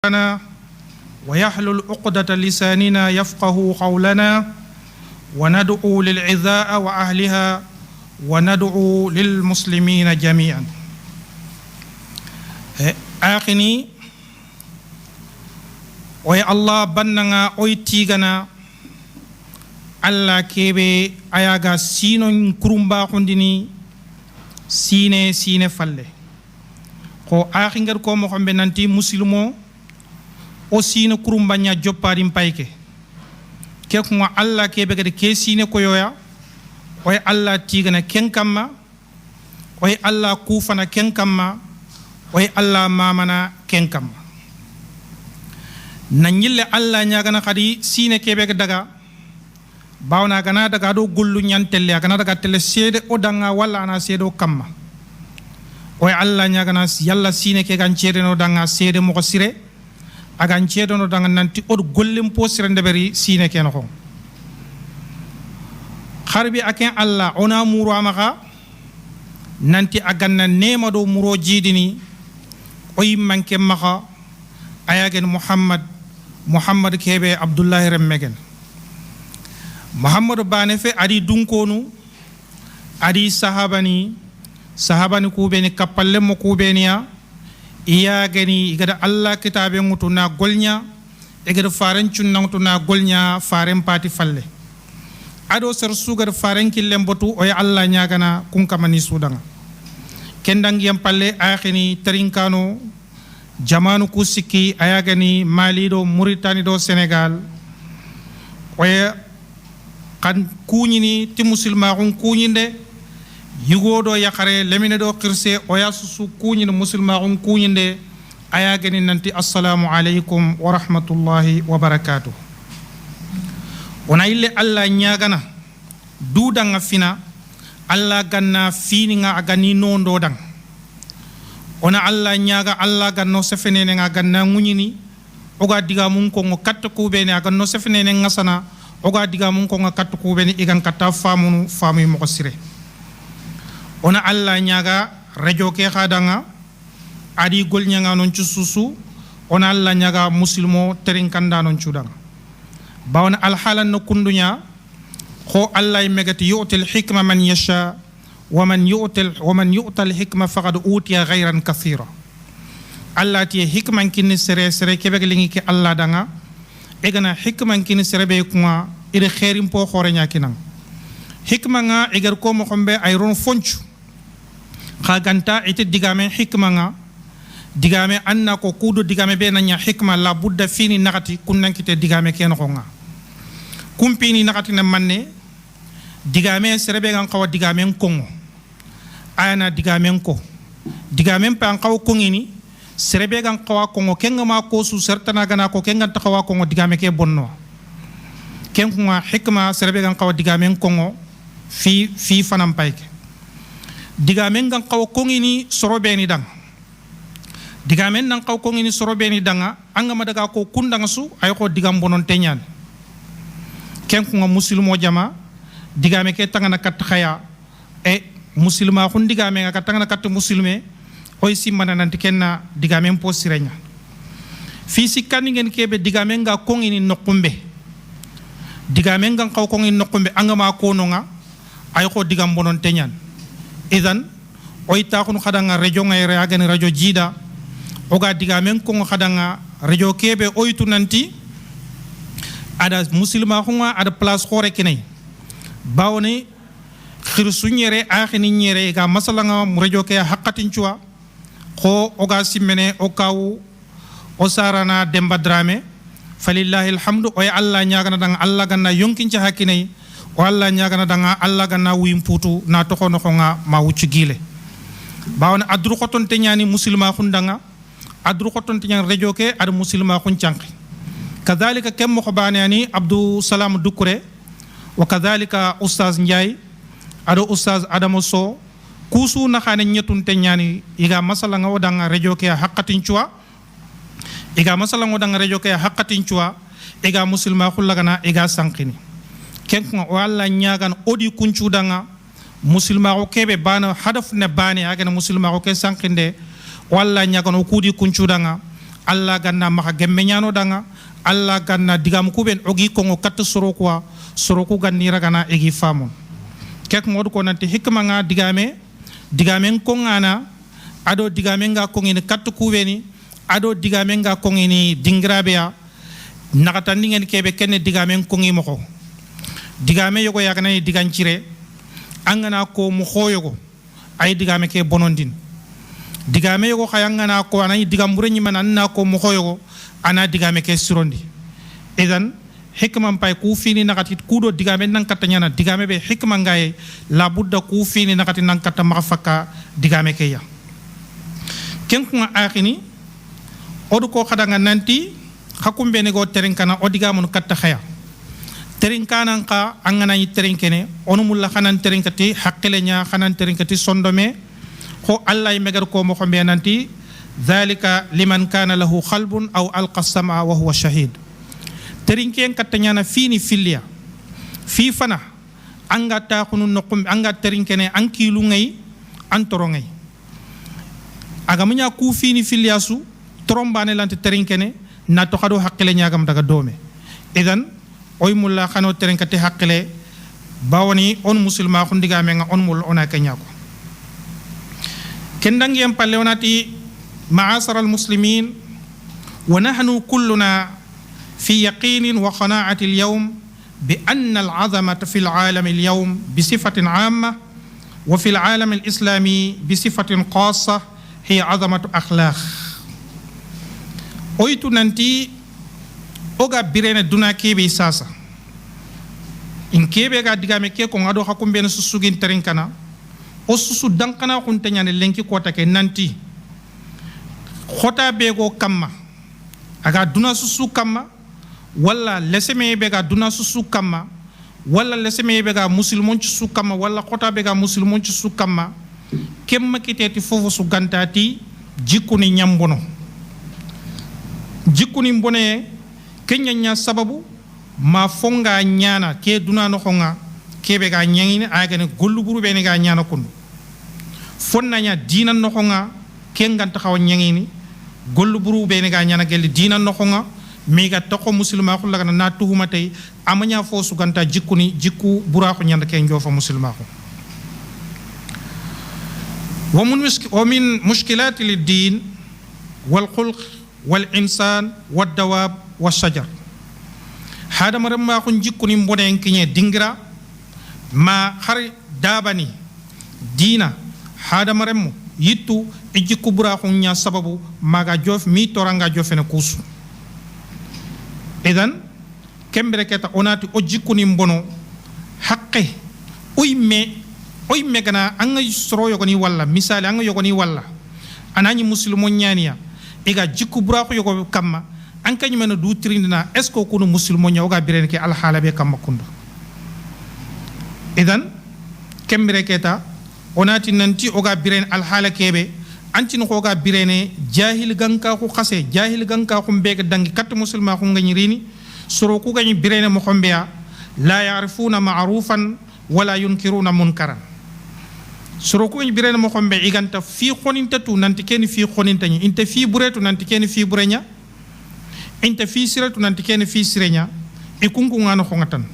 لنا ويحلل عقدة لساننا يفقه قولنا وندعو للعزاء وأهلها وندعو للمسلمين جميعا. آخني ويا الله بننا أويتيغنا الله كيبي أياغا سينو كرومبا خندني سينة فالله ko akhingar ko mo xambe nanti muslimo o sino kurumbanya joppari mpayke ke ko Allah ke be gade ke sine ko yoya way Allah tigana ken kamma way Allah kufana ken kamma way Allah mamana ken kamma nanyille Allah nyagana khadi sine ke be daga bawna gana daga do gullu nyantelle gana daga tele sede o danga wala ana sedo kamma way Allah nyagana yalla sine ke gan cedeno danga sede mo ko sire agan cedeno danga nanti od gollem po sire ndeberi sine ke no kharbi aken Allah ona muru amaka nanti aganna nema do muro jidini oy manke maka ayagen Muhammad kebe Abdullah remmegen Muhammad banefe adi dunkonu adi sahabani kubeni kapalle mo kubeniya iya gani igada Allah kitabe ngutuna golnya igada faren cunna ngutuna golnya faren pati falle ado ser sugar faren killem botu o ya Allah nyagana kun kamani sudanga kendang yam palle akhini tarinkano jamanu kusiki aya gani Mali do Mauritanie do Senegal oya kan kunyini ti musulma kun kunyinde yugodo yakare lemine do qirse oya susu kunyinde musulma kun kunyinde aya gani nanti assalamu alaikum wa rahmatullahi wa barakatuh ona ille Allah nyagana dudanga fina Allah ganna fini nga agani nondo dang ona Allah nyaga Allah ganno sefenene nga ganna ngunyini oga diga mun ko katta kubeni aga no sefenene ngasana oga diga mun ko katta kubeni igan katta famu mo ko sire ona Allah nyaga radio ke khadanga adi gol nyanga non susu ona Allah nyaga muslimo terinkanda non chudanga bawna al halan no kundunya kho Allah megati yu'til hikma man yasha wa man yu'tal hikma faqad utiya ghayran kathira Allah ti hikman kin sere kebe lingi ke Allah danga egana hikman kin sere be kuma ide khairim po khore nyakinang hikma nga egar ko mo xombe ay ron fonchu khaganta ite digame hikma nga digame anna ko kudo digame be nanya hikma la budda fini nakati kunnan kite digame ken ko nga kumpini nakati na manne digame serebe gan qawa digame kongo ayana digame ko digame pa qaw kongini serebe gan qawa kongo kenga ma ko su sertana gana ko kenga ta qawa kongo digame ke bonno ken ko hikma serebe gan qawa digame kongo fi fanam payke digame gan qaw kongini sorobe ni dang digame nan qaw kongini sorobe ni danga anga madaga ko kundanga su ay ko digam bonon tenyan ken ko muslimo jama digame ke tangana kat khaya e muslima khun digame nga tangana kat muslime oy simana nanti kenna digame po sirenya fi sikani ngen kebe digame nga kongini nokumbe digame nga qaw kongini nokumbe anga ma ko nonga ay ko digam bonon tenyan idan oy ta khun khadanga radio ngay reagani radio jida oga digame ko khadanga radio kebe oy tu nanti ada muslima khunga ada place khore kinay bawni khirsu nyere akhini nyere ga masalanga radio ke hakatin chua ko oga simene o kaw o sarana Demba Dramé falillahi alhamdu o Allah nyagana dang Allah ganna yonkin ci hakinay o Allah nyagana dang Allah ganna wuyim putu na to khono khonga ma wuci gile bawni adru khoton te nyani muslima khundanga adru khoton te nyani radio ke ad muslima khun chanki kadhalika kem mo khobani Abdou Salam Doucouré wa kadhalika Oustaz Ndiaye ado Oustaz Adamo So kusu na khane nyetun te nyani iga masala nga wadanga radio ke hakatin chua iga masala nga wadanga radio ke hakatin chua iga muslima khulagana iga sankini kenko wala nyagan odi kunchu danga muslima ko kebe bana hadaf ne bani aga muslima ko ke sankinde wala nyagan kudi kunchu danga alla ganna maka gemme nyano danga alla ganna digam kuben ogi kongo kat soroku ganni ragana egi famon kek modu ko nanti hikma nga digamen kongana ado digamen ga kongini kat kubeni ado digamen ga kongini dingrabea nakatandi ngene kebe kenne digamen kongi moko digame yogo yakana digancire angana ko mu khoyogo ay digame ke bonondin digame yogo khayangana ko anay digambure nyima nanna ko mu khoyogo ana digame ke surondi idan hikman pay ku fini nakati kudo digame nan katanya na digame be hikman ngaye la budda ku fini nakati nan katta mafaka digame ke ya ken ko akhini odu ko khadanga nanti hakumbe ne go terenkana odigamun katta khaya terenkanan ka angana yi terenkene onu mulla khanan terenkati haqqilenya khanan terenkati sondome ko allah megar ko mo xombe nanti dhalika liman kana lahu qalbun aw alqa sam'a wa huwa shahid terenken katanya na fini filia fi fana anga ta khunu nokum anga terenkene ankilu ngay antoro ngay agamunya ku fini filia su trombane lante terenkene na to khado haqqilenya gam daga dome idan oy mulla khano terenkati haqqile bawani on muslima khundiga menga on mul ona kenyako kendangi em palle onati ma'asar al muslimin wa nahnu kulluna fi yaqin wa qana'ati al yawm bi anna al 'azamata fi al 'alam al yawm bi sifatin 'amma wa fi al 'alam al islami bi sifatin khassa hiya 'azamatu akhlaq oytu nanti oga birene duna kebe sasa in kebe ga digame ke ko ngado hakumbe no susugin terenkana o susu dankana kuntanya ne lenki kota ke nanti khota be go kamma aga duna susu kamma walla leseme be ga duna susu kamma walla leseme be ga muslimon susu kamma walla khota be ga muslimon susu kamma kemma kiteti fofu su gantati jikuni nyambono jikuni mbone kenya nya sababu ma fonga nyana ke duna no khonga kebe ga nyangini aga ne gollu buru be ne ga nyana kundu fonna nya dinan no khonga ke nganta xaw nyangini gollu buru be ne ga nyana gel dinan no khonga mi ga tokko muslima khul laga na tuhuma tay amanya fo su ganta jikuni jikku bura ko nyanda ke njofa muslima ko wa min mushkilati lid-din wal khulq wal insan wad dawab washajar hada maram ma khun jikuni mbonen kinye dingira ma khari dabani dina hada maram yittu ijikku bura khun nya sababu maga jof mi toranga jofene kusu idan kembere keta onati o jikuni mbono haqqe oy me gana anga soro yogoni walla misali anga yogoni walla anani muslimon nyaniya iga jikku bura ko yogo kamma an kany mena du trindina est ce que kunu muslimo nyaw birene ke al halabe kam makunda idan kembere keta onati nanti oga birene al halakebe anti no oga birene jahil ganka ko khase jahil ganka ko mbege dangi kat muslima ko ngani rini soro ko gani birene mo khombeya la ya'rifuna ma'rufan wala yunkiruna munkaran soro ko gani birene mo khombe iganta fi khoninta tu nanti ken fi khoninta ni inte fi buretu nanti ken fi burenya inte fi siratu nanti ken fi sirenya e kunku ngano khongatan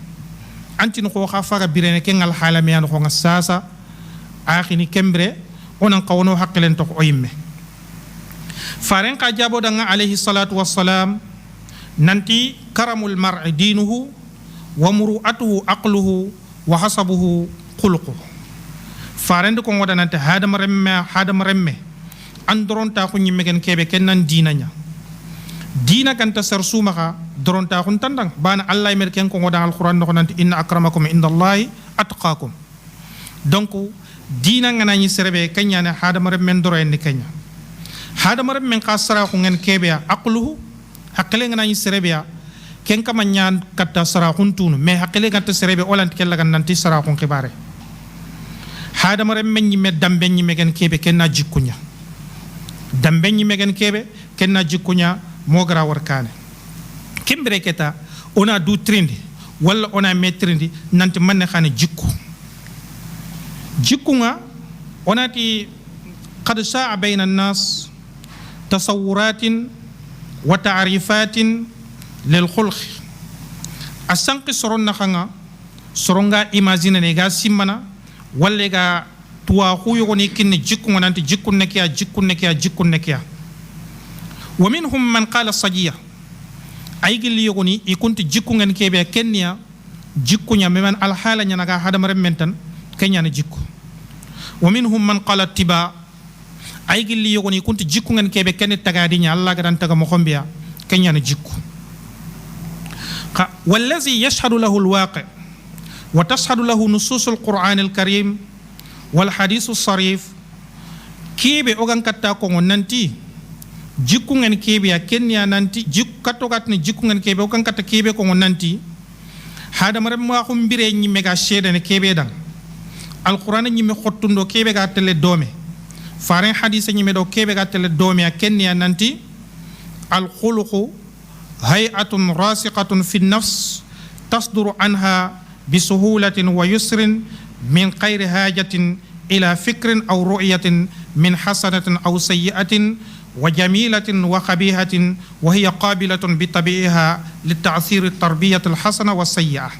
anti no ko khafaga birene ken al halame an khonga sasa akhini kembre onan qawno haqqelen to ko yimme faren ka jabo danga alayhi salatu wassalam nanti karamul mar'i dinuhu wa muru'atuhu aqluhu wa hasabuhu khuluquhu faren ko ngoda nanti hadam remme andron ta ko nyimme ken kebe ken nan dinanya dina kan ta sarsumaka doron ta khun tandang bana allah mer ken ko ngoda alquran no nanti inna akramakum indallahi atqakum donc dina ngana ni serebe kanya na hadam remme ndoro en kanya hadam remme khasara ko ngen kebe aqluhu hakle ngana ni serebe ken kama nyan katta sara khun tunu me hakle gatta serebe olant ken lagan nanti sara khun khibare hadam remme ni me dambe ni megen kebe ken na jikunya dambe ni megen kebe ken na jikunya mo gara warkane kembere keta ona du trindi wala ona metrindi nanti manne khane jikkunga onati qad sa'a bayna an-nas tasawwuratin wa ta'rifatin lil khulq asanqi soron na khanga soronga imagine ne ga simmana walle ga tuwa khu yogoni kinne jikku ngonanti jikku nekiya wa minhum man qala sajiya ay gilli yogoni ikunti jikku ngen kebe kenya jikku nya meman al hala nya naga hadamare mentan kenya na jikku wa minhum man qala tiba ay gilli yogoni kunti jikku ngen kebe kenne tagadi nya Allah gadan taga mo khombiya kenya na jikku wallazi yashhadu lahu alwaqi wa tashhadu lahu nusus alquran alkarim wal hadith as-sarif kebe ogan katta ko nanti jikku ngen kebe ya kenya nanti jikku katto gatni jikku ngen kebe ogan katta kebe ko nanti hadamare ma khum bire nyi mega shede ne kebe dan alquran nyi me khottundo kebe ga tele dome farin hadith nyi me do kebe ga tele dome ya kenya nanti alkhuluqu hay'atun rasiqatun fi an-nafs tasduru anha bisuhulatin wa yusrin min ghairi hajatin ila fikrin aw ru'yatin min hasanatin aw sayyi'atin wa jamilatin wa khabihatin wa hiya qabilatun bi tabi'iha litta'thir at-tarbiyah al-hasana wa sayyi'ah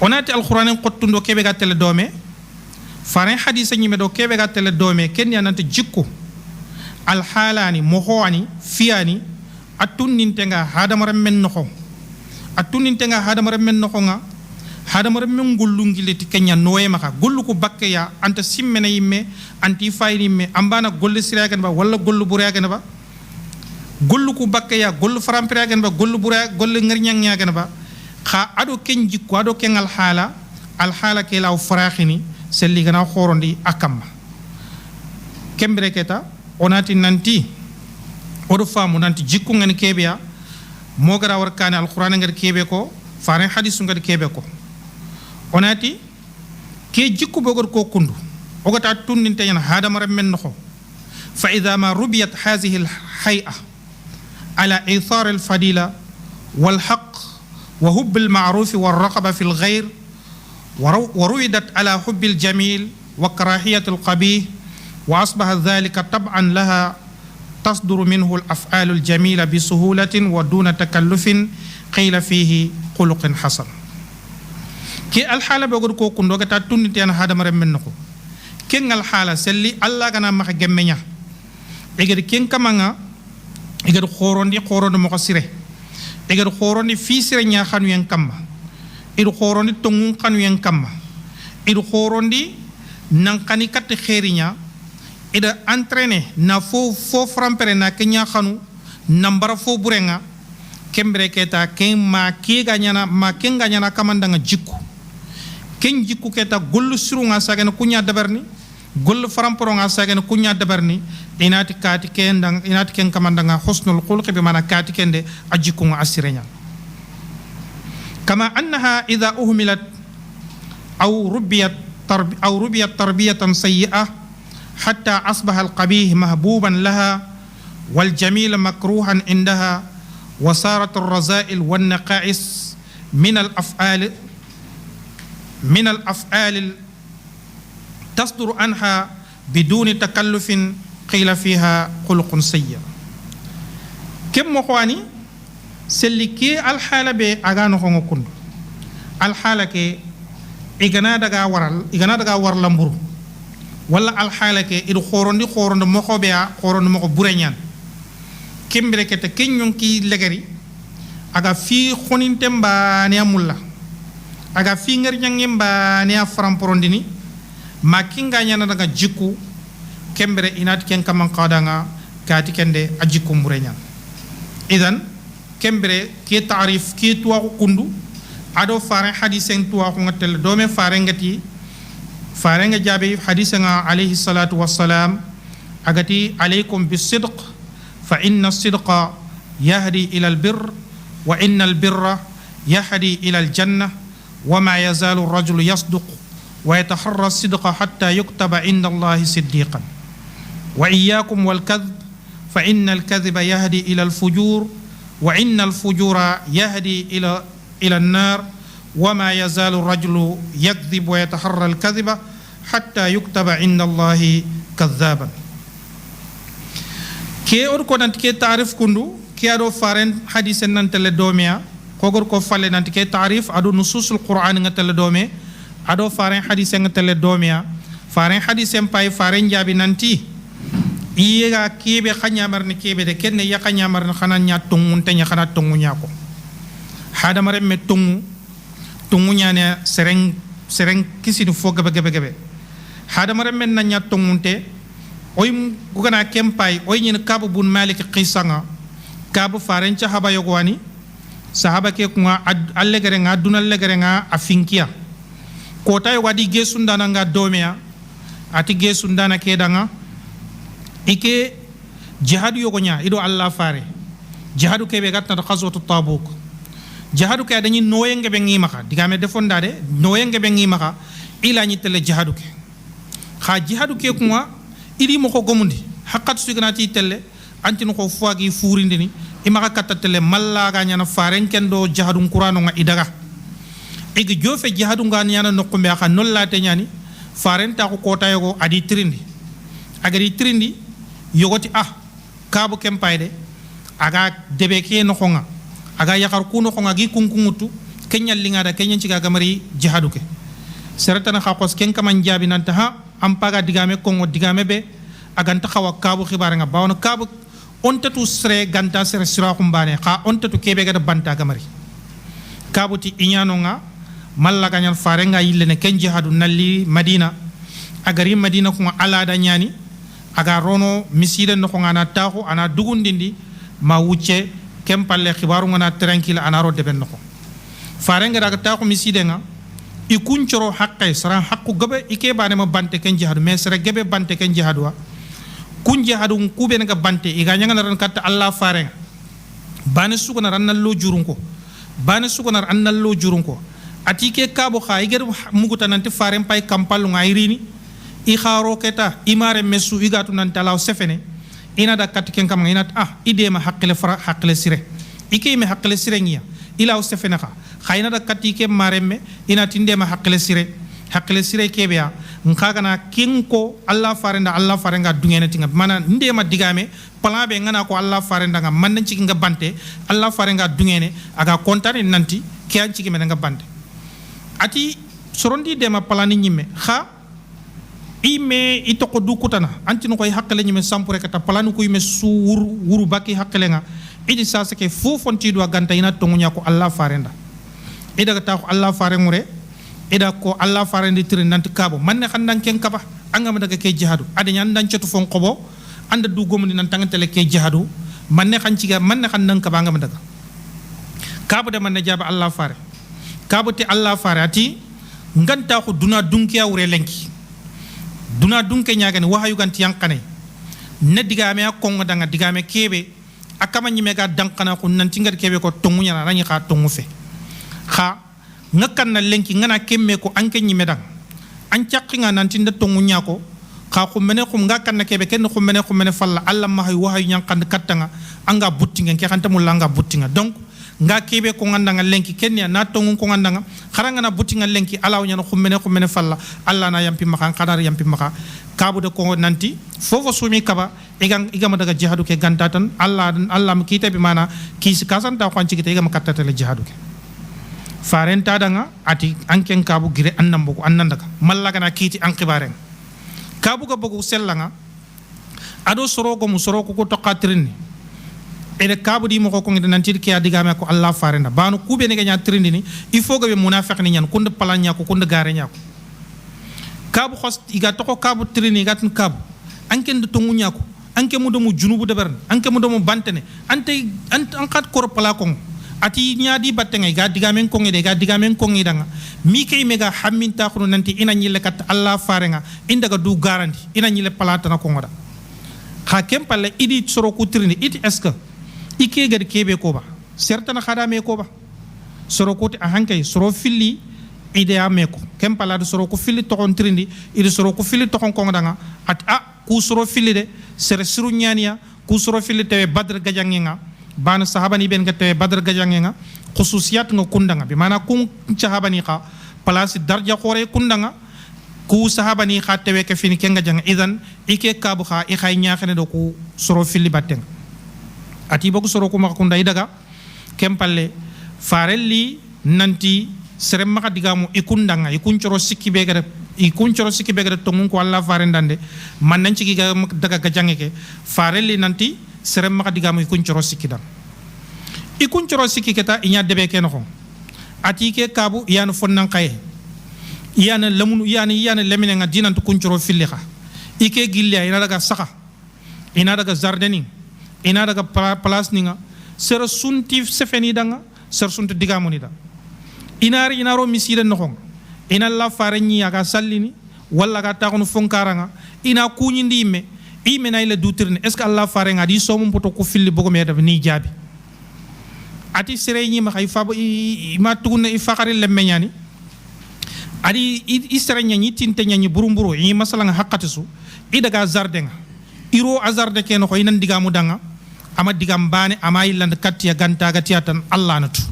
onati al-qur'an qottundo kebe gatele dome farin hadith nyime do kebe gatele dome ken yanante jikko al-halani mohoni fiani attunintenga hadamaram men noxo attunintenga hadamaram men noxo nga hadamaram men gollungileti kenya noye maka gollu ko bakke ya anta simmena yimme anti fayni me ambana golle siragen ba walla gollu buragen ba gollu ko bakke ya gollu farampiragen ba gollu bura golle ngarnyang ba kha ado ken jikko ado ken al hala ke law farakhini selli gana khorondi akam kembre keta onati nanti odo famu nanti jikku ngani kebeya mo gara war kana alquran ngari kebe ko faare hadith ngari kebe ko onati ke jikku bogor ko kundu ogata tunninte yan hadamar men no fa idha ma rubiyat hadhihi alhay'a ala ithar alfadila والحق وحب المعروف والرغبة في الغير ورويدت على حب الجميل وكراهية القبيح وأصبح ذلك طبعا لها تصدر منه الأفعال الجميلة بسهولة ودون تكلف قيل فيه خلق حسن كي الحالة بقول كوكون دوغا تاتوني تيان هذا مرم منكو كين الحالة سلي الله كنا ما جمعنا إذا كين كمانا إذا خوروندي مقصرة إذا خوروندي في سرنيا خانو ينكما إذا خوروندي تونغون خانو ينكما إذا خوروندي نانكاني كات خيرينيا ida entraîner na fo frampere na kenya khanu nambara fo burenga kembre keta ken ma ki ganyana ma ken ganyana kamanda nga jikku ken jikku keta gollu suru nga sagena kunya dabarni gollu framporo nga sagena kunya dabarni inati kati ken dang inati ken kamanda nga husnul khulqi bi mana kati kende ajikku nga asirenya kama annaha idha uhmilat aw rubiyat tarbiyatan sayyi'ah حتى أصبح القبيح محبوبا لها والجميل مكروها عندها وصارت الرذائل والنقائص من الأفعال تصدر عنها بدون تكلف قيل فيها خلق سيء كم مخواني سلكي الحالة بأغانو خنقون الحالة كي إغنا دغا ورال لمبرو wala al halake idu khorondi moko beya khorondi moko burenyan kembere kete kenyon ki legari aga fi khonintem ba ne amulla aga fi ngar nyangem ba ne afram porondini makinga nyana daga jikku kembere inat ken kaman qadanga kati kende ajikku burenyan idan kembere ki ta'rif ki tuwa kundu ado fare hadisen tuwa ko ngatel do me fare ngati فارنجا جابي حديثنا عليه الصلاة والسلام أغتي عليكم بالصدق فإن الصدق يهدي إلى البر وإن البر يهدي إلى الجنة وما يزال الرجل يصدق ويتحرى الصدق حتى يكتب عند الله صديقا وإياكم والكذب فإن الكذب يهدي إلى الفجور وإن الفجور يهدي إلى النار وما يزال الرجل يكذب ويتحرى الكذب حتى يكتب عند الله كذابا كي ke or ko nanti ke tarif kundu ke ado faren hadisen nan tele domea kogor ko falle nanti ke tarif ado nususul qur'an nga tele dome ado faren hadisen nga tele domea faren hadisen pay faren jabi nanti iyega kebe khanya marne kebe de kenne ya khanya marne khana nya tungun tanya khana tungu nya ko hada mare me tungu nya ne sereng kisinu fo gabe hada mare men nya tungunte oy gugana kempay oy nyin kabu bun malik qisanga kabu faren cha haba yogwani sahaba ke kuma alle gere nga dunal le gere nga afinkia ko tay wadi gesundana nga domea ati gesundana ke danga ike jihadu yogonya ido Allah fare jihadu kebe gatna khazwatu tabuk jihadu ke dañi noyenge be ngi maka digame defonda de noyenge be ngi maka ila ñi tele jihadu ke kha jihadu ke kuma iri mo ko gomundi haqqat sugnati tele antin ko fuagi furindi ni imaka katta tele malla ga ñana faren kendo jihadu qur'ano nga idaga igi jofe jihadu nga ñana nokko be kha nollate ñani faren ta ko kota yogo adi trindi agari trindi yogoti kabu kempayde aga debe ke no khonga aga yakar kuno khonga gi kunkungutu kenyal linga da kenyen ciga gamari jihadu ke seratana khakos ken kaman jabi nanta ampaga digame kongo digame be aganta khawa kabu khibara nga bawno kabu ontatu sre ganta sre sira khumbane kha ontatu kebe ga banta gamari kabu ti inyano nga malla ganyal fare nga yille ne ken jihadu nalli madina agari madina ko ala da nyani aga rono miside no ngana taxu ana dugundindi ma wucce kempalle khibaru ngana tranquille ana ro deben no fare nga daga taxu miside nga ikuncoro haqqe sara haqqu gabe ike bane ma bante ken jihadu mais sara gabe bante ken jihadu wa kun jihadu kube nga bante iga nyanga ran katta Allah fare bane suko na ran nallo jurunko bane suko na ran nallo jurunko atike kabo kha iger muguta nanti fare pay kampalu ngairini i kharo keta imare mesu igatu nan talaw sefene ina da katken kam ina ide ma haqqle sire ike me haqqle sire ngiya ilaw sefene kha khayna da katike maremme ina tinde ma haqqle sire kebeya nkaga na kinko Allah farenda dungene tinga mana nde ma digame plan be ngana ko Allah farenda nga man ci nga bante Allah farenga dungene aga kontane nanti kiyan ci me nga bante ati sorondi de ma plan ni nyimme kha ime ito ko dukutana antino koy hakkale nyime sampure kata palanu ko ime su wuru baki hakkale nga idi sasa ke fu fonti do ganta ina to ngunya ko Allah farenda ida ta ko Allah farengure ida ko Allah farendi tire nanti kabo manne xandan ken kaba angam daga ke jihadu ade nyan dan cetu fon qobo anda du gomni nan tangantele ke jihadu manne xan ci ga manne xandan kaba angam daga kabo de manne jaba Allah fare kabo te Allah fare ati nganta ko duna dunkiya wure lenki duna dunke ñagani wahayu ganti yankane ne digame a kongo danga digame kebe akama ñime ga dankana ko nanti ngar kebe ko tongu ñana rañi xa tongu fe xa ngakan na lenki ngana kemme ko anke ñime dang an ciakki nga nanti nda tongu ñako xa xumene xum nga kan na kebe ken xumene falla alla ma hay wahayu ñankand kattanga anga buttinga ke xanta mu langa buttinga donc nga kebe ko ngandanga lenki kenya na tongu ko ngandanga kharanga na butinga lenki alaw nyana khumene falla alla na yampi maka khadar yampi maka kabu de ko nanti fofo sumi kaba igama daga jihadu ke gantatan alla mi kita bi mana kisi kasanta ko anci kita igama kattata le jihadu ke farenta danga ati anken kabu gire annambo ko annandaka mallaga na kiti an khibaren kabu ga bogu sellanga ado sorogo mu soroko ko toqatirini ede kabu di moko ko ngi nan ci ke adigame ko Allah farenda banu kube ne ganya trindini il faut que be munafiq ni nyan kund palanya ko kund gare nyako kabu khos iga to ko kabu trini gatun kabu anke ndo to munyako anke mu do mu junubu de bern anke mu do mu bantene ante an kat kor pala ko ati nyaadi battenga ga digame ko ngi de ga digame ko ngi danga mi kay mega hammin ta khunu nanti ina nyile kat Allah farenga indaga du garanti ina nyile palata na ko ngoda ha kempalle idi soro ku trini idi eska ike gad kebe ko ba certana khadame ko ba soro ko a hankay soro filli ide ameko kempala do soro ko filli to on trindi ide soro ko filli to ko nganga at ku soro filli de ser siru nyania ku soro filli tewe badr gajangenga bana sahabani ben gatte badr gajangenga khususiyat nga kundanga bi mana kun sahabani kha place darja khore kundanga ku sahaba ni khatewe ke fini kenga jang idan ike kabu kha i khay nyaxene do ku soro fili batten ati bogu soro ku maka kunda idaga kempalle farelli nanti serem maka digamu ikundanga ikun coro sikki begere tongun ko alla farendande man nan ci giga daga ga jangeke farelli nanti serem maka digamu ikun coro sikki dam ikun coro sikki keta inya debe ken xon ati ke kabu yana fonnan kaye yana lamunu yana lemine nga dinan to kun coro filli xa ike gilla ina daga saka ina daga zardening ina daga place ninga sera sunti sefeni danga ser sunti digamu ni da inaro misire noxong ina la farenyi aga sallini walla ga taxunu fonkaranga ina kuñindi imme nay le dutirne est ce que allah farenga di somum poto ko filli bogome daf ni jaabi ati sereñi ma xay fabo ma tuguna i faxari le meñani adi i sereña ñi tinte ñi burumburu yi masala nga haqqati su i daga zardenga iro azarde ke no ko inan digamu danga ama digam bane ama iland kattiya ganta gatiya tan allah natu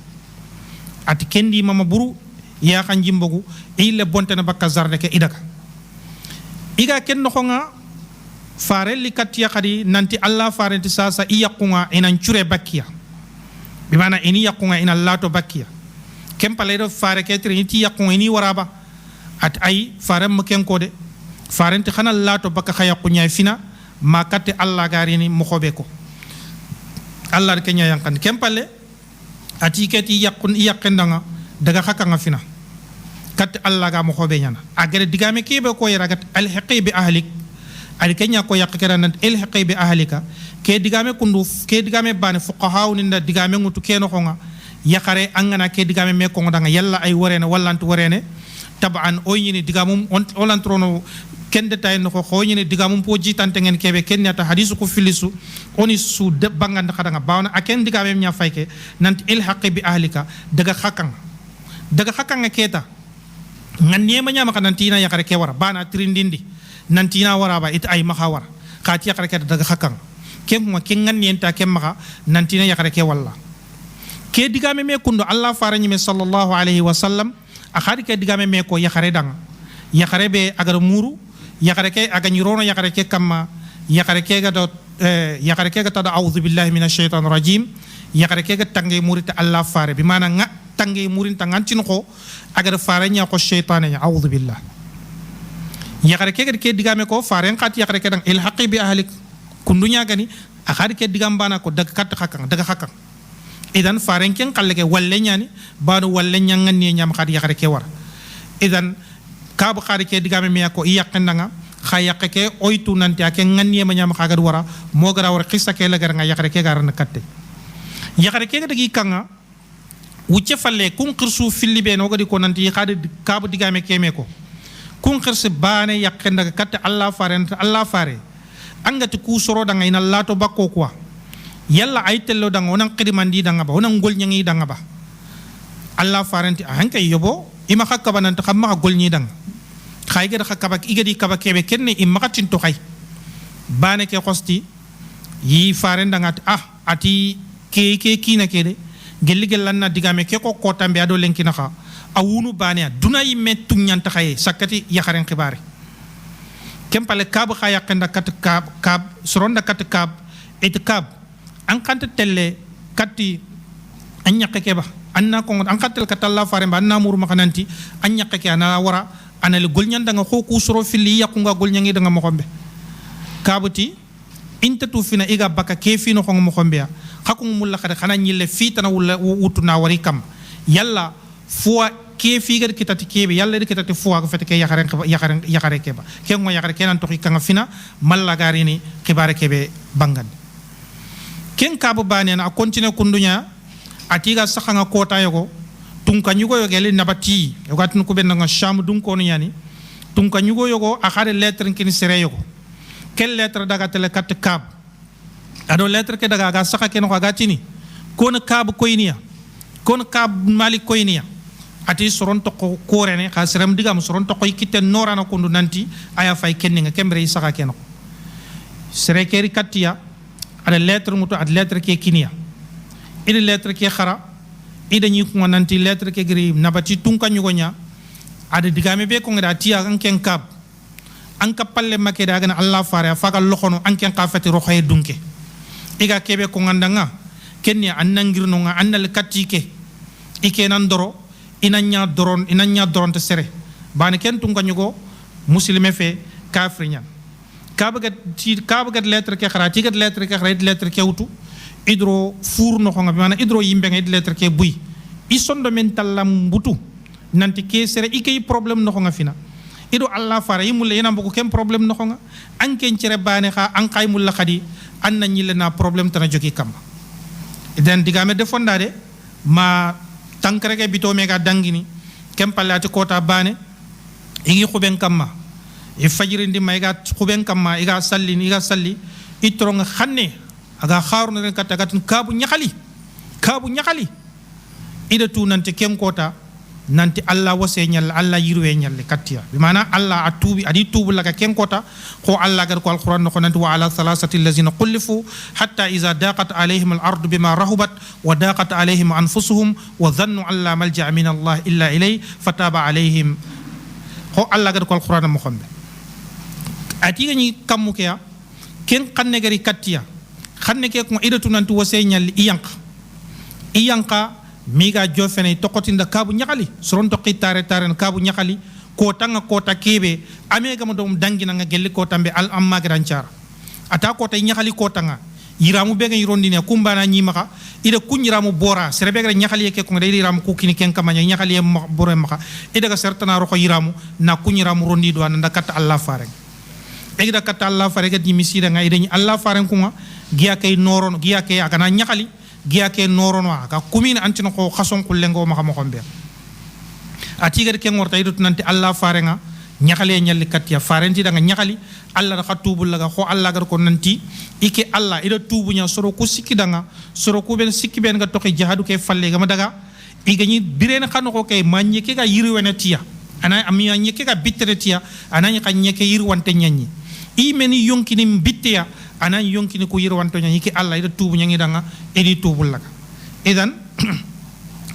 ati kendi mama buru ya kan jimbogu ille bontene bakka zarde ke idaka iga ken no nga farelli kattiya khadi nanti allah farenti sasa iyaqunga inan cure bakkiya bimana ini yaqunga ina lato bakkiya kempale do fare ke tri ti yaqunga ini waraba at ay farem ken ko de farenti khana lato bakka khayaqunya fina ma katte allah garini mo xobe ko allah ke nya yankan kempale ati keti yaqendanga daga khakanga fina kat allah ga mo xobe nyana agere digame kebe ko yaragat al haqi bi ahlik al kenya ko yaqkera nan al haqi bi ahlika ke digame kundu ke digame bane fuqaha ninda digame ngutu keno xonga yakare angana ke digame me ko danga yalla ay worene wallantu worene taban o yini digamum on lantrono kende tay no ko yini digamum po jitante ngen kebe kenyata hadisu ko filisu oni su de bangand khadanga bawna aken digame nya fayke nanti il haqi bi ahlika daga khakanga keta ngan nyema nya maka nantina yakare ke wara bana trindindi nantina wara ba it ay mahawar khati yakare ke daga khakang kem ma ken ngan nyenta kem maka nantina yakare ke walla ke digame me kundo allah farani me sallallahu alaihi wasallam akhari ke digame me ko yakare dang yakare be agar muru yakare ke aga nyirono yakare ke kamma yakare ke ga do yakare ke ga tada a'udhu billahi minash shaitanir rajim yakare ke ga tangé murita allah fare bi mana nga tangé murinta ngantin ko agar fare nya ko shaytan nya a'udhu billah yakare ke digame ko fare ngat yakare ke dang il haqi bi ahlik kundunya gani akhari ke digam bana ko daga kat khakang daga khakang idan fare ken kalle ke walle nyani banu walle nyangan ni nyam khadi yakare ke war idan kabu khari ke digame me ko yakendanga khayaqe ke oytu nanti ake nganni ma nyam khagar wara mo gara war qissa ke la gar nga yakare ke gar na katte yakare ke dagi kanga wucce falle kun qirsu fillibe no gadi ko nanti khadi kabu digame ke me ko kun qirse bane yakenda katte allah fare angati ku soro danga ina lato bakko kwa yalla ay tello danga onan qidimandi danga ba onan gol nyangi danga ba allah farenti hanka yobo ima khakka banan ta xamma gol nyi danga khayge da khakka bak igadi kaba kebe kenne imma katin to khay bane ke khosti yi faren danga ati ke kina kede gelli gelanna digame ke ko tambe ado lenki na kha awunu bane duna yimme tunyanta khaye sakati yakharen khibare kempale kab khaya kenda kat kab soronda kat kab et kab an kante telle katti an nyakke ke ba anna ko an katel katalla fare ba anna muru makananti an nyakke ke ana wara ana le golnyan danga ko ku soro fili yakunga golnyangi danga mo xombe kabuti intatu fina iga baka ke fino ko mo xombe ya xakung mulla khade xana ñille fi tan wala wutuna wari kam yalla fo ke figar kitati kebe yalla de kitati fo ko fete ke yakare ke ba ke ngo yakare ke nan to kanga fina malla garini khibare kebe bangan ken kabu bane na continue kundunya atiga sakhanga kota yogo tunka nyugo yogeli nabati yogatun ko ben nga sham dun ko no yani tunka nyugo yogo akhare lettre kin sere yogo kel lettre daga tele kat kab ado lettre ke daga ga sakha ken ko gatini kon kab koyniya kon kab malik koyniya ati soron to ko korene khasram digam soron to ko kitten norana ko nanti aya fay kenninga kembre sakha ken ko sere keri katiya ada lettre muto ad lettre ke kiniya ida lettre ke khara ida nyi ko nanti lettre ke gri nabati tunka nyugo nya ada digame be ko ngada tiya an ken kab an ka palle make daga na Allah fare faga lokhono an ken ka fati roxoy dunke iga kebe ko ngandanga kenni annangirno nga annal katike ike nan doro inanya doron te sere bani ken tunga nyugo muslime fe kafrinya kabagat lettre ke khara tigat lettre ke khara lettre ke wutu idro four no nga mana idro yimbe nga lettre ke buy isondo men tallam butu nanti ke sere ike problem no nga fina ido Allah fara yimulle yana mbugo ken problem no nga an ken cere bani kha an kay mulla khadi an na ñille na problème tana jogi kam den digame de fondade ma tankreke bito mega dangini kem palati kota bane igi xuben kamma e fajiri ndi mayga xuben kamma iga salli itronga xanne aga xaruna ren katagatun kabu ñaxali ida tu nanti kem kota nanti Allah wase ñal Allah yirwe ñal kattiya bi mana Allah atubi adi tubu laka ken kota ko Allah gar ko alquran ko nanti wa ala thalathati allazina qulifu hatta iza daqat alayhim al-ardu bima rahubat wa daqat alayhim anfusuhum wa dhannu an la malja'a min Allah illa ilay fataba alayhim ko Allah gar ko alquran mo xambe ati gani kamuke ya ken xanne gari kattiya xanne ke ko ida tu nanti wase ñal iyanka miga jofene tokotinda kabu ñakali soron tokki tare kabu ñakali ko tanga kota kebe amega mo dom dangina nga gelli ko tambe al amma granchar ata ko tay ñakali ko tanga yiramu be nga yirondine kumbana ñimaka ida kunyiramu bora serebe ga ñakali ke ko day yiramu ku kini ken kamanya ñakali bora maka ida ga sertana ro ko yiramu na kunyiramu rondi do anda kat Allah fare egida kat Allah fare ga di misida nga ida Allah fare ko giya kay noron giya kay agana ñakali giya ke norono ka kumina antino ko khason kullengo maka mo xombe atigar ke ngorta idut nanti Allah farenga ñaxale ñalli katya farenti da nga ñaxali Allah da khatubul la ko Allah gar ko nanti ike Allah ida tubu nya soro ku sikki danga soro ku ben sikki ben nga toxi jihadu ke falle ga ma daga igani birena xano ko kay manye ke ga yiri wena tiya ana amiya nyeke ga bitere tiya ana nya kan nyeke yiri wante nyanyi i meni yonkini bittiya anan yonkini ko yirwanto nya yiki Allah ida tubu nyangi danga edi tubul laka idan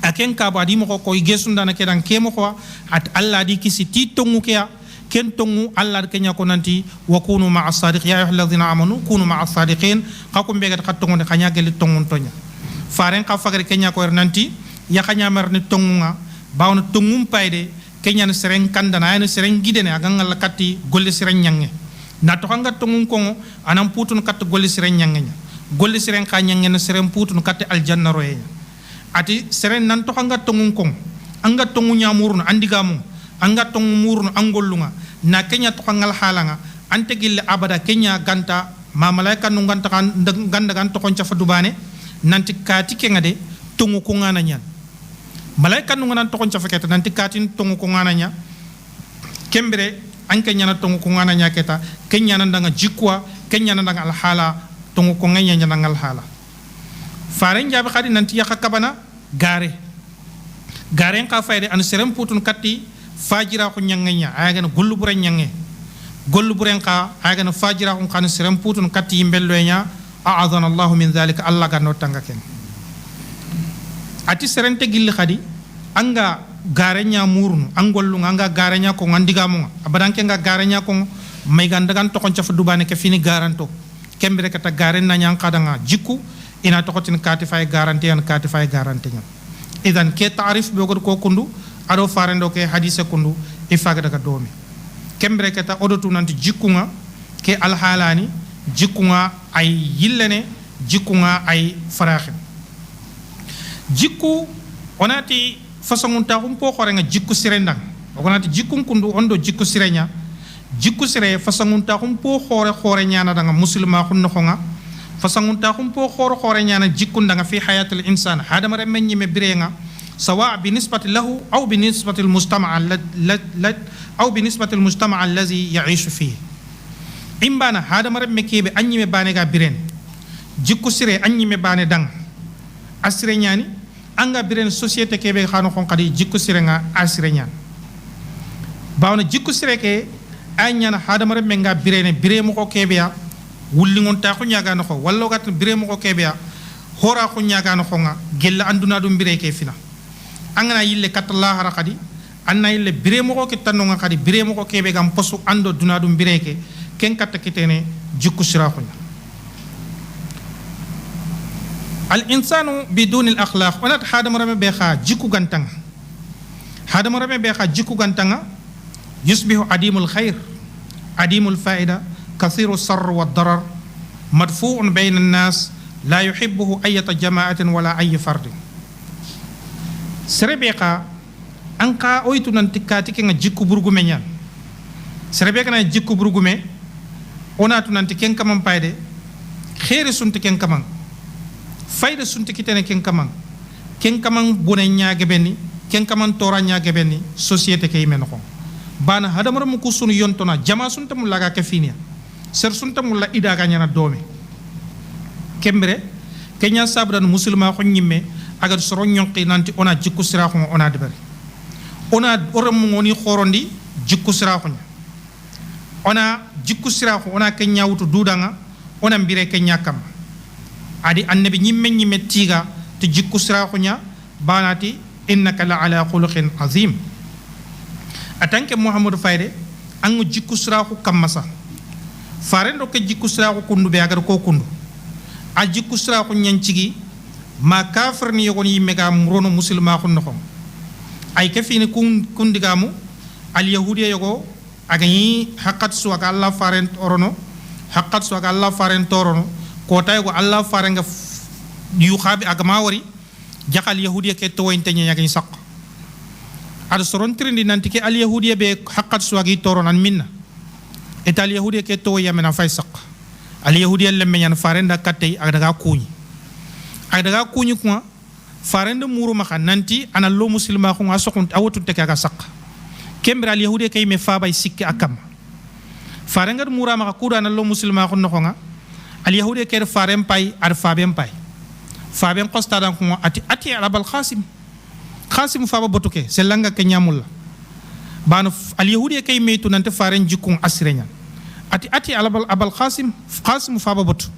aken ka ba di mo ko gesunda na kedan kemo ko at Allah di kisi ti tongu kya ken tongu Allah kenya ko nanti wa kunu ma as-sadiq ya ayyuhalladhina amanu kunu ma as-sadiqin kakum begat khatongu ne khanya gel tongun tonya faren ka fagare kenya ko nanti ya khanya mer ni tongu nga bawna tongum payde kenya ne sereng kandana ne sereng gidene aga ngal katti golle sereng nyange na to hanga tongun kongo anam putun kat golle sereng nyangenya golle sereng ka nyangena sereng putun kat aljanna roye ati sereng nan to hanga tongun kong anga tongu nyamurun andigamu anga tongu murun angollunga na kenya to hangal halanga ante gille abada kenya ganta ma malaika nu ganta kan ganda gan to konca fadubane nanti kati kengade tongu ko ngana nyan malaika nu ngana to konca faketa nanti katin tongu ko ngana nya kembere anke nyana tongu ko ngana nya keta kenya nandanga jikwa kenya nandanga al hala tongu ko nganya nyananga al hala faren jabe khadi nanti yakabana gare ka fayde an serem putun katti fajira ko nyanganya ayagana gollu bure nyange gollu buren ka ayagana fajira ko kan serem putun katti yimbellonya a'adana Allah min zalika Allah ganno tanga ken ati serente gilli khadi anga garenya murnu angollu anga garenya ko ngandigamu abadanke nga garenya ko may gandagan to kon ca dubane ke fini garanto kembere kata garen na nyang kadanga jikku ina to kotin katifay garanti an katifay garanti nya idan ke ta'rif be ko kundu ado farendo ke hadise kundu ifaga daga domi kembere kata odotu nanti jikkunga ke alhalani jikkunga ay yillene jikkunga ay faraxin jikku onati façon ta po xore nga jikku sirendang onati jikkun kundu ondo jikku sirenya jikku sire façon ta po xore nyana daga muslima xunno xonga façon ta po xore nyana jikku ndanga fi hayatul insan hada mare menni me birenga سواء بالنسبة له أو بالنسبة المجتمع أو بالنسبة المجتمع الذي يعيش فيه. إمبانا هذا مرة مكيب أني مبانة كبيرين جيكو سيرة أني مبانة دang أسرنياني أنغا بيرين سوسيتة كيبي خانو خون قدي جيكو سيرة أسرنيان باونا جيكو سيرة كي أنيانا هذا مرة منغا بيرين مكو كيبيا ولينغون تاخو نياغانو خو والو غات بيرين مكو كيبيا هورا خو نياغانو خونغا جيلا أندونا دوم بيرين كيفينا angana yille katalla harakadi anna ille biremo ko ke tanno nga kadi biremo ko kebe gam posu ando duna dum bireke ken katta kitene jikku sirahunya al insanu bidun al akhlaq onat hadam rame be kha jikku gantanga hadam rame be kha jikku gantanga yusbihu adimul khair adimul faida kathiru sarr wa darar madfu'un bayna an-nas la yuhibbuhu ayyata jama'atin wala ayy fardin serebe kha anka oytu nan tikati ke nga jikku burgume ñaan serebe kana jikku burgume onatu nan tiken kamam payde khair sunti ken kamam fayda sunti kitene ken kamang bune ñaage benni ken kamang tora ñaage benni société ke yimen ko bana hadamar mu ko sunu yontona jama sunta mu laga ke finia ser sunta mu la ida ga ñana doome kembre kenya sabran muslima ko ñimme aga soro ñonki nanti ona jikku sira ko ona debari ona oram ngoni khorondi jikku sira ko ona jikku sira ko ona kenya wutu dudanga ona mbire kenya kam adi annabi ñimme tiga te jikku siraxuña banati innaka la ala khuluqin azim atanke muhammadu fayde angu jikku siraxu kamasa farendo ke jikku siraxu kundu be agar ko kundu a jikku siraxu ñancigi ma kafir ni yogon yimme ga murono muslima xun no ay ke fini kundigamu al yahudiya yogo agani haqqat su aga allah faren orono haqqat su aga allah faren torono ko tay ko allah farenga yu khabi agama wari jakal yahudiya ke to wonte nya ngani sak ad soron trindi nanti ke al yahudiya be haqqat swagi toronan minna et al yahudiya ke to yamena fay sak al yahudiya lemme nyan farenda katay ak daga kuñi ko farenda muru ma nanti ana lo muslima ko asokun awatu te ka sak kembra al yahudiya kay me fa bay sikki akam farenga mura ma ko dana lo muslima ko no nga al yahudi ker farem pay ar fabem pay fabem costa dan ko ati arabal qasim faba botuke selanga ke nyamul banu al yahudi kay metu nante faren jikku asrenya ati abal qasim faba botu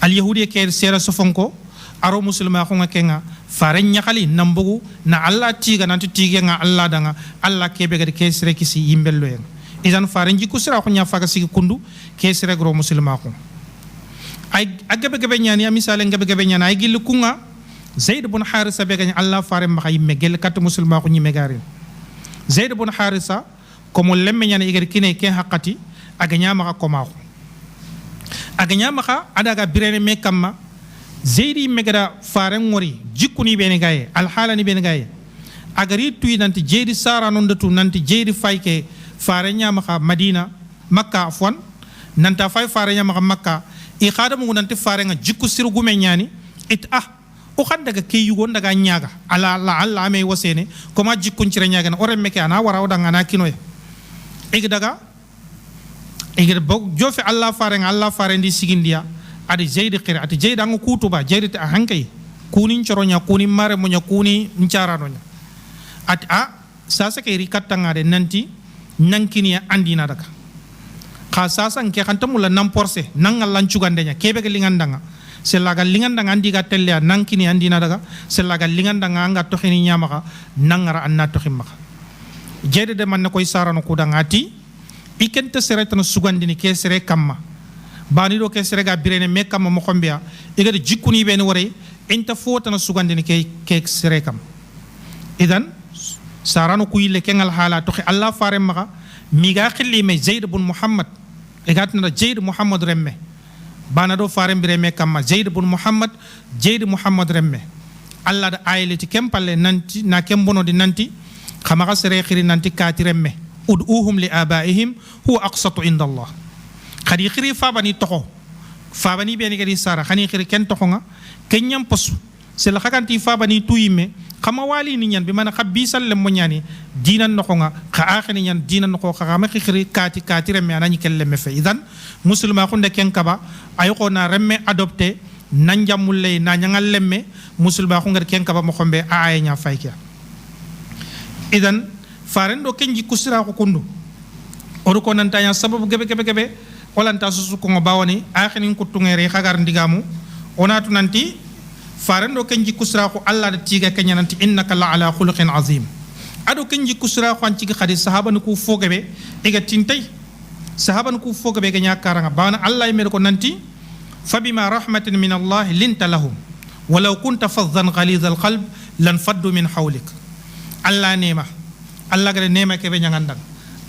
al yahudi ker sera sofonko aro muslima ko ngakenga faren nyakali nambugu na allah tiga nanti tiga nga allah danga allah kebe gade kesre kisi yimbello en izan faren jikku sira ko nya faga sigi kundu kesre gro muslima ko ay agabe nyani misale ngabe nyani ay gillu kunga zaid ibn harisa be gani allah faren ma yimme gel kat muslima ko nyimme garin zaid ibn harisa ko mo lemme nyani igere kine ke haqqati aga nyama ko ma ko aga nyama adaga birene me kamma zaidi megada faren ngori jikku ni bene gaye al halani bene gaye agari tuy nanti jeedi sara non datu nanti jeedi fayke fare nyama madina makka afwan nanta fay fare nyama makka i khadamu nanti fare nga jikku siru gume nyani it o khanda ga ke yugo ndaga nyaga ala alla me wasene koma jikku ci re nyaga na ore meke ana wara odanga na kinoya daga bok jofe alla fare ndi sigindia adi jeydi qira ati jeydi angu kutuba jeydi ta hankay kuni choronya kuni mare munya kuni ncaranonya ati sasa ke rikatanga de nanti nankini andina daga sasa nke kantamula namporse nangal lancugandenya kebe ke lingandanga selaga lingandanga andi ga telle nankini andina daga selaga lingandanga anga tokhini nyamaka nangara anna tokhimaka jeydi de man koy sarano kudangati ikente seretano sugandini ke sere kamma bani do ke serega birene me kam mo khombia igade jikuni ben wore enta fotana sugandini ke sere kam idan sarano kuyile kengal hala to Allah fare maka miga khilli me zaid ibn muhammad egatna zaid muhammad remme bana do fare bireme kam zaid ibn muhammad remme Allah da ayeliti kempalle nanti na kembono di nanti khama sere khiri nanti kati remme ud'uhum li abaihim huwa aqsatu inda Allah khadi khiri fabani toko fabani beni gadi sara khani khiri ken toko nga kenyam posu sel khakanti fabani tuyime khama wali ni nyan bi man khabbi sallem mo nyani dinan noko nga kha akhini nyan dinan noko khama khiri kati remme anani kelleme fe idan muslima khunde ken kaba ayoko na remme adopté nanjamulle na nyangal lemme muslima khungar ken kaba mo khombe aaya nya faykia idan farendo kenji kusira ko kundu odo ko nanta ya sababu gebe olanta susu ko bawani akhinin ko tungere khagar ndigamu onatu nanti farendo kenji kusra ko alla da tiga kenya nanti innaka la ala khuluqin azim ado ken jikku sira kwanci khadi sahaba nu ku fogebe ega tintay sahaba nu ku fogebe ga nyakaranga bana allah yimel ko nanti fabima rahmatin min allah linta lahum walau kunta faddan ghaliz al qalb lan faddu min hawlik allah nema allah ga nema ke be nyangandang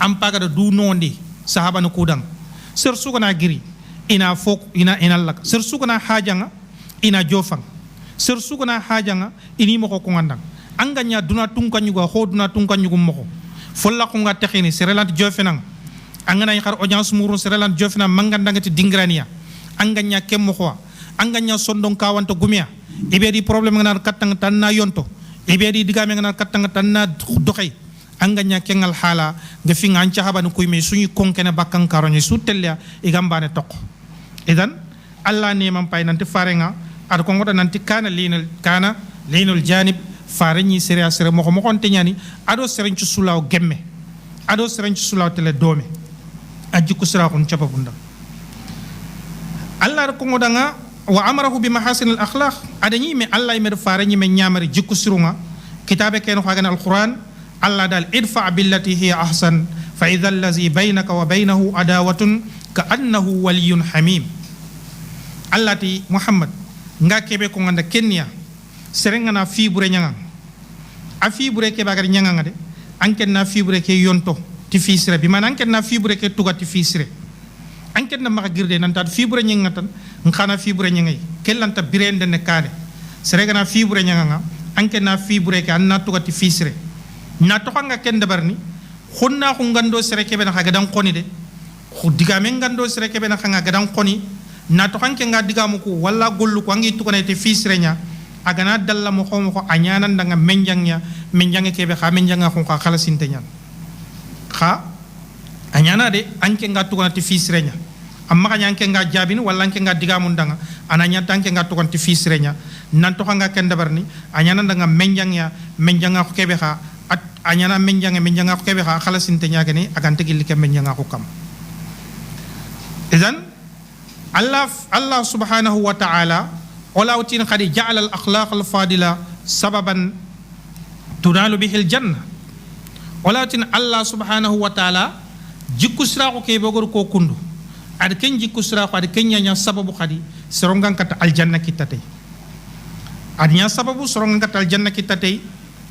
am paga du nondi sahaba nu kudang ser sugana giri ina fok ina lak ser sugana hajanga ina jofang ser sugana hajanga ini mako ko ngandang anganya duna tungka nyugo ho duna tungka nyugo mako folla ko nga taxini serelant jofenang angana xar audience muru serelant jofena mangandangati dingrania anganya kemmo ko anganya sondon kawanta gumia ibedi problem ngana katang tanna yonto ibedi digame ngana katang tanna doxay anganya kengal hala nga fi nga anca habanu kuy me suñu konkene bakkan karoni sutelya igambane tok idan allah ne man pay nanti farenga ad ko ngoda nanti kana linul janib farenyi sere asere mo kon teñani ado serenci sulaw gemme ado serenci sulaw tele dome aji ko sira kon ciapa bunda allah ko ngoda nga wa amarahu bi mahasin al akhlaq adani me allah me farenyi me nyamari jikku sirunga kitabe ken xagan al quran allah dal idfa billati hiya ahsan fa idha allazi baynaka wa baynahu adawatun ka annahu waliyyun hamim allah ti muhammad nga kebe ko nganda kenya serenga na fibre nyanga a fibre ke bagar nyanga de anken na fibre ke yonto ti fisre bi man anken na fibre ke tuga ti fisre anken na maka girde nan ta fibre nyanga tan ngana fibre nyanga kellanta birende ne kane serenga na fibre nyanga anken na fibre ke anna tuga ti fisre na to nga ken dabarni khonna ko ngando sere ke ben khaga dan khoni de khudiga men ngando sere ke ben khaga gadan khoni na to hanke nga digamu ko walla gollu ko ngi tukone te fisre nya agana dalla mo xom ko anyana ndanga menjangnya menjange kebe kha menjanga ko khala sinte nya kha anyana de anke nga tukone te fisre nya amma kanya anke nga jabini walla anke nga digamu ndanga ananya tanke nga tukone te fisre nya nan to nga ken dabarni anyana ndanga menjanga ko kebe kha at anyana menjanga ko kebe kha khala sinte nya gani agante gilli ke menjanga ko kam idan Allah subhanahu wa ta'ala walautin qad ja'ala al akhlaq al fadila sababan tunalu bihi al janna walautin Allah subhanahu wa ta'ala jikku sira ko ke bogor ko kundu ad ken jikku sira ko ad ken nya sababu khadi sorongan kata al janna kitate ad nya sababu sorongan kata al janna kitate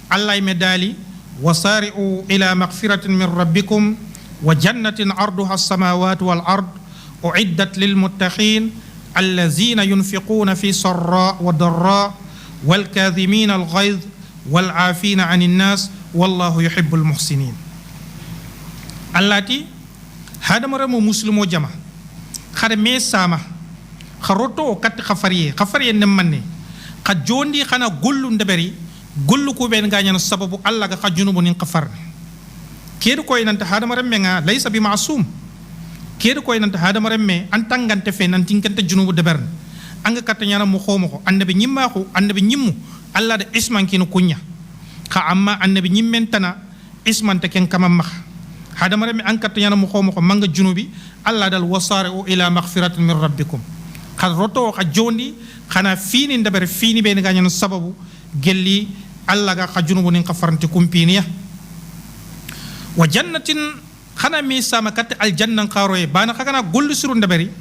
Allah medali wasari'u ila maghfiratin min rabbikum wa jannatin arduha as-samawati wal ard أعدت للمتقين الذين ينفقون في سراء وضراء والكاظمين الغيظ والعافين عن الناس والله يحب المحسنين التي هذا مرة مسلم وجمع خد ميسامة خروتو كت خفريه نمني قد جوندي خنا قلو ندبري قلو كوبين غانيان السبب الله قد جنوب ننقفر كيرو كوين أنت هذا مرة منا ليس بمعصوم kero koy nanta hada maremme antangante fe nan tinkante junubu debern anga katanya na mo xomo annabi nyimma ko annabi nyimmu alla de isman kinu kunya ka amma annabi nyimmen tana isman ta ken kama max hada maremme an katanya na mo xomo ko manga junubi alla dal wasari'u ila maghfiratin min rabbikum khad roto ka jondi khana fini ndeber fini be nga nyano sababu gelli alla ga ka junubu nin kafarante kumpiniya wa jannatin khana mi sama kat al janna qaroy bana khana gollu surun dabari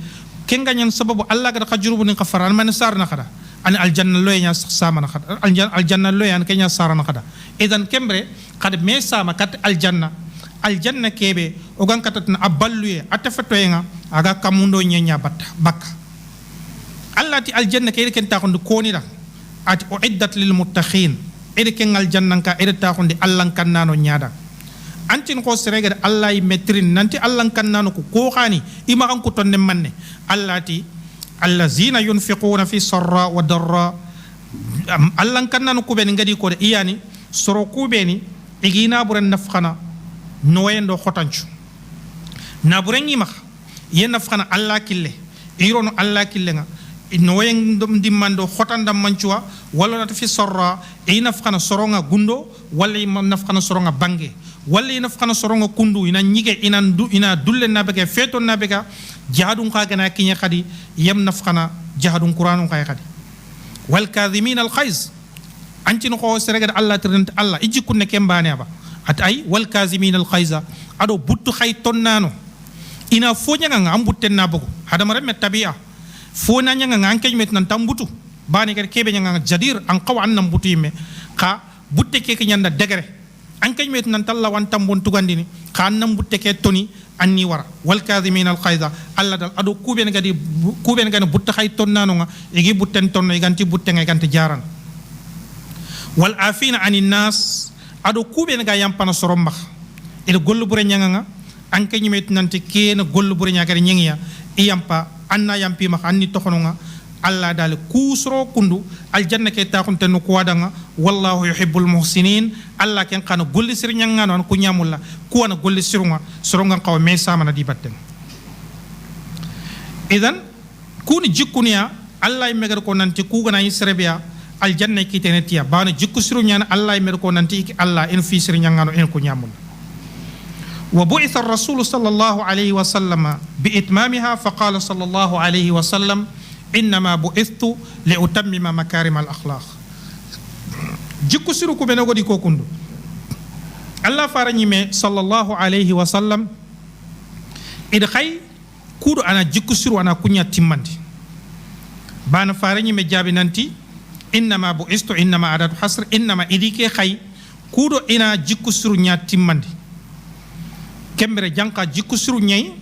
kenga nyan sababu allah ga khajuru ni qafaran man sarna khada an al janna loy nya sama na khada al janna loy an kenya sarana khada idan kembre khad mi sama kat al janna kebe o gan katatna aballuye atafatoyenga aga kamundo nyenya bakka allah ti al janna kebe ken ta khondu koni da at uiddat lil muttaqin ede ken al janna ka ede ta khondi allah kan nano nyaada antin ko serega allah yi metrin nanti allah kan nanu ko khani ima kan ko tonne manne allah ti allazina yunfiquna fi sarra wa darra allah kan nanu ko ben ngadi ko de iyani soro ko beni igina buran nafkhana noyendo khotanchu na buran yima yen nafkhana allah kille irono allah kille nga noyen dum dimando khotanda manchuwa wala na fi sarra e nafkhana soronga gundo wala nafkhana soronga bange walla ina fana soronga kundu ina nyige ina dulle nabega feto nabega jahadun ka gana kinya khadi yam nafkhana jahadun qur'anun kay khadi wal kadhimin al khayz anti no ko serega allah tirnta allah iji kunne kembane ba at ay wal kazimin al khayza ado buttu khay tonnano ina fonya nga am butten na bogo hadama remme tabi'a fona nya nga an kejmet nan tambutu bani gar kebe nya nga jadir an qaw an nam butu yimme ka butte ke nyanda degere an kejmet nan talla wan tambon tugandini ka an nam butte ke toni anni wara wal kazimin al khayza alla dal ado kuben gadi butta khay tonnano nga igi butten tonno iganti butte nga iganti jaran wal afina anin nas ado kuben ga yampana soromba il gollu bure nyanga nga an ka ñimet nanti kena gollu bure ñagare ñengiya iyampa anna yampi ma anni tokono nga alla dal kusro kundu aljanna ke ta kunte no kuwadanga wallahu yuhibbul muhsinin alla ken kana golli sir ñanga non ku ñamulla ku wana golli sirunga soronga qaw me samana di batten idan kuni jikkunya alla megar ko nanti ku gana yisrebiya aljanna ki tenetiya bana jikku siru ñana alla megar ko nanti alla en fi sir ñanga no en ku ñamulla وبعث الرسول صلى الله عليه وسلم بإتمامها فقال صلى الله عليه وسلم إنما بعثت لأتمم مكارم الأخلاق جيكو سيروكو بنغو دي كوكوندو الله فارنيمي صلى الله عليه وسلم إذا خي كودو أنا جيكو سيرو أنا كونيا تيماندي بان فارنيمي جابي نانتي إنما بعثت إنما عدد حصر إنما إديكي خي كودو إنا جيكو سيرو نيا تيماندي kembere janka jikku siru nyai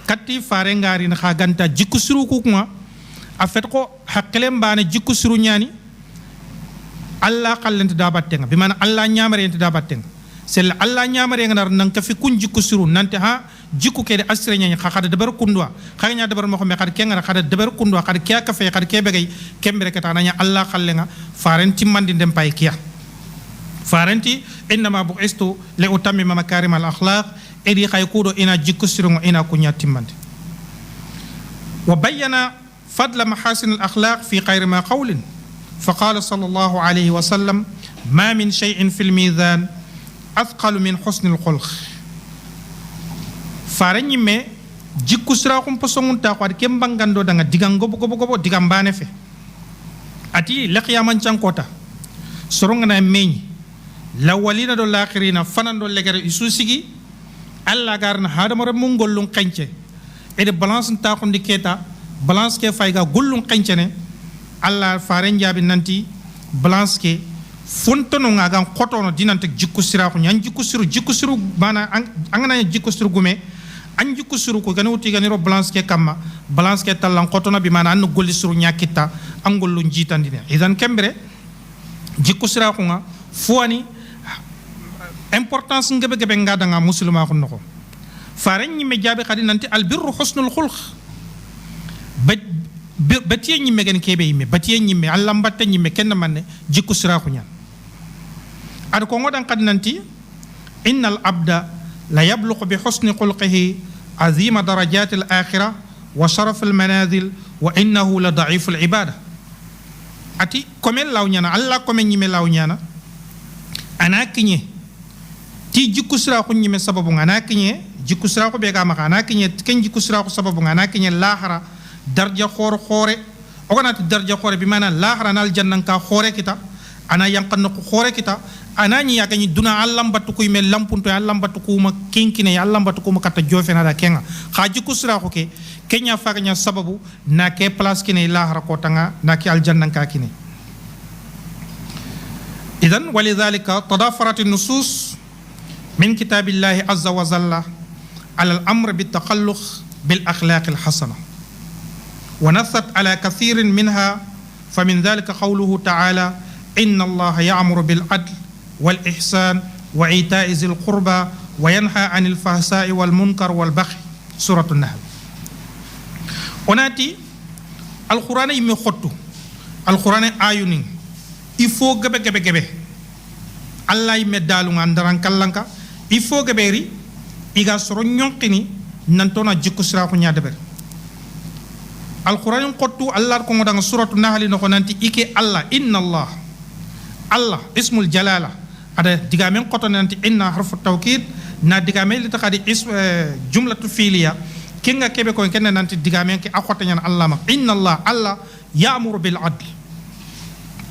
katti fare ngari na khaganta jikku siru kuma afet ko hakkele mbane jikku siru nyani alla kallent da battenga bi man alla nyamare ent da battenga sel alla nyamare ngar nan ka fi kun jikku siru nante ha jikku kede asre nyani khada debar kundwa khanya debar mo xome khad kenga khada debar kundwa khad kiya ka fe khad ke begay kembere kata nanya alla kallenga farenti mandi dem pay kiya farenti inma bu'istu li utammima makarim al akhlaq edi khaykudo ina jikku sirungo ina kunya timmande wa bayyana fadla mahasin al akhlaq fi khayri ma qawlin فقال صلى الله عليه وسلم ما من شيء في الميزان أثقل من حسن الخلق فارني مي جيكو سراكم بسونغون تاخوات كيم بانغاندو داغا ديغان غوبو غوبو غوبو ديغان باني في اتي لقيا مان تشانكوتا سورونغنا ميني الاولين دو الاخرين فنان دو لغير يسوسيغي alla garna hadamare mun gollun kanche ede balance ta ko ndiketa balance ke fayga gollun kanche ne alla faren jabi nanti balance ke fontono ngagan khotono dinante jikku sira ko nyan jikku siru bana angana jikku siru gume an jikku siru ko ganu uti ganiro balance ke kamma balance ke tallan khotono bi mana an golli siru nyakita an gollun jitandine idan kembere jikku sira ko nga fuani importance ngebe gebe ngada nga muslima ko noko faran ñi me jabe khadi nanti al birru husnul khulq batiye ñi me gen kebe yimme batiye ñi me allah mbatte ñi me kenn manne jikku sira ko ñaan ad ko ngodan khadi nanti innal abda la yablughu bi husni khulqihi azima darajat al akhirah wa sharaf al manazil wa innahu la da'if al ibada ati komel law ñana allah komen ñi me law ñana ana kiñe ti jikku sira ko ñime sababu ngana kiñe jikku sira ko be ga maka na kiñe ken jikku sira ko sababu ngana kiñe lahara darja khore ogonati darja khore bi mana lahara nal jannan ka khore kita ana yankan ko khore kita ana ñi yakani duna allam battu ko yimel lampunto allam battu ko ma kinkine allam battu ko ma kata jofe na da kenga kha jikku sira ko ke kenya faga nya sababu na ke place kine lahara ko tanga na ki al jannan ka kine idan walidhalika tadafarat an-nusus من كتاب الله عز وجل على الأمر بالتخلق بالأخلاق الحسنة ونثت على كثير منها فمن ذلك قوله تعالى إن الله يأمر بالعدل والإحسان وإيتاء ذي القربى وينهى عن الفحشاء والمنكر والبغي سورة النحل وناتي القرآن يمخطو القرآن آيونين يفو غبه غبه غبه الله يمدالو عندران كلانكا il faut que beri iga soro nyonkini nantona jikku sira ko nyaade ber alquran qottu allah ko ngoda suratu nahl no ko nanti ike allah inna allah ismul jalala ada digamen qoto nanti inna harfu tawkid na digamen li taxadi jumlatu fi'liya kinga kebe ko kenna nanti digamen ki akhota nyan allah ma inna allah ya'muru bil adl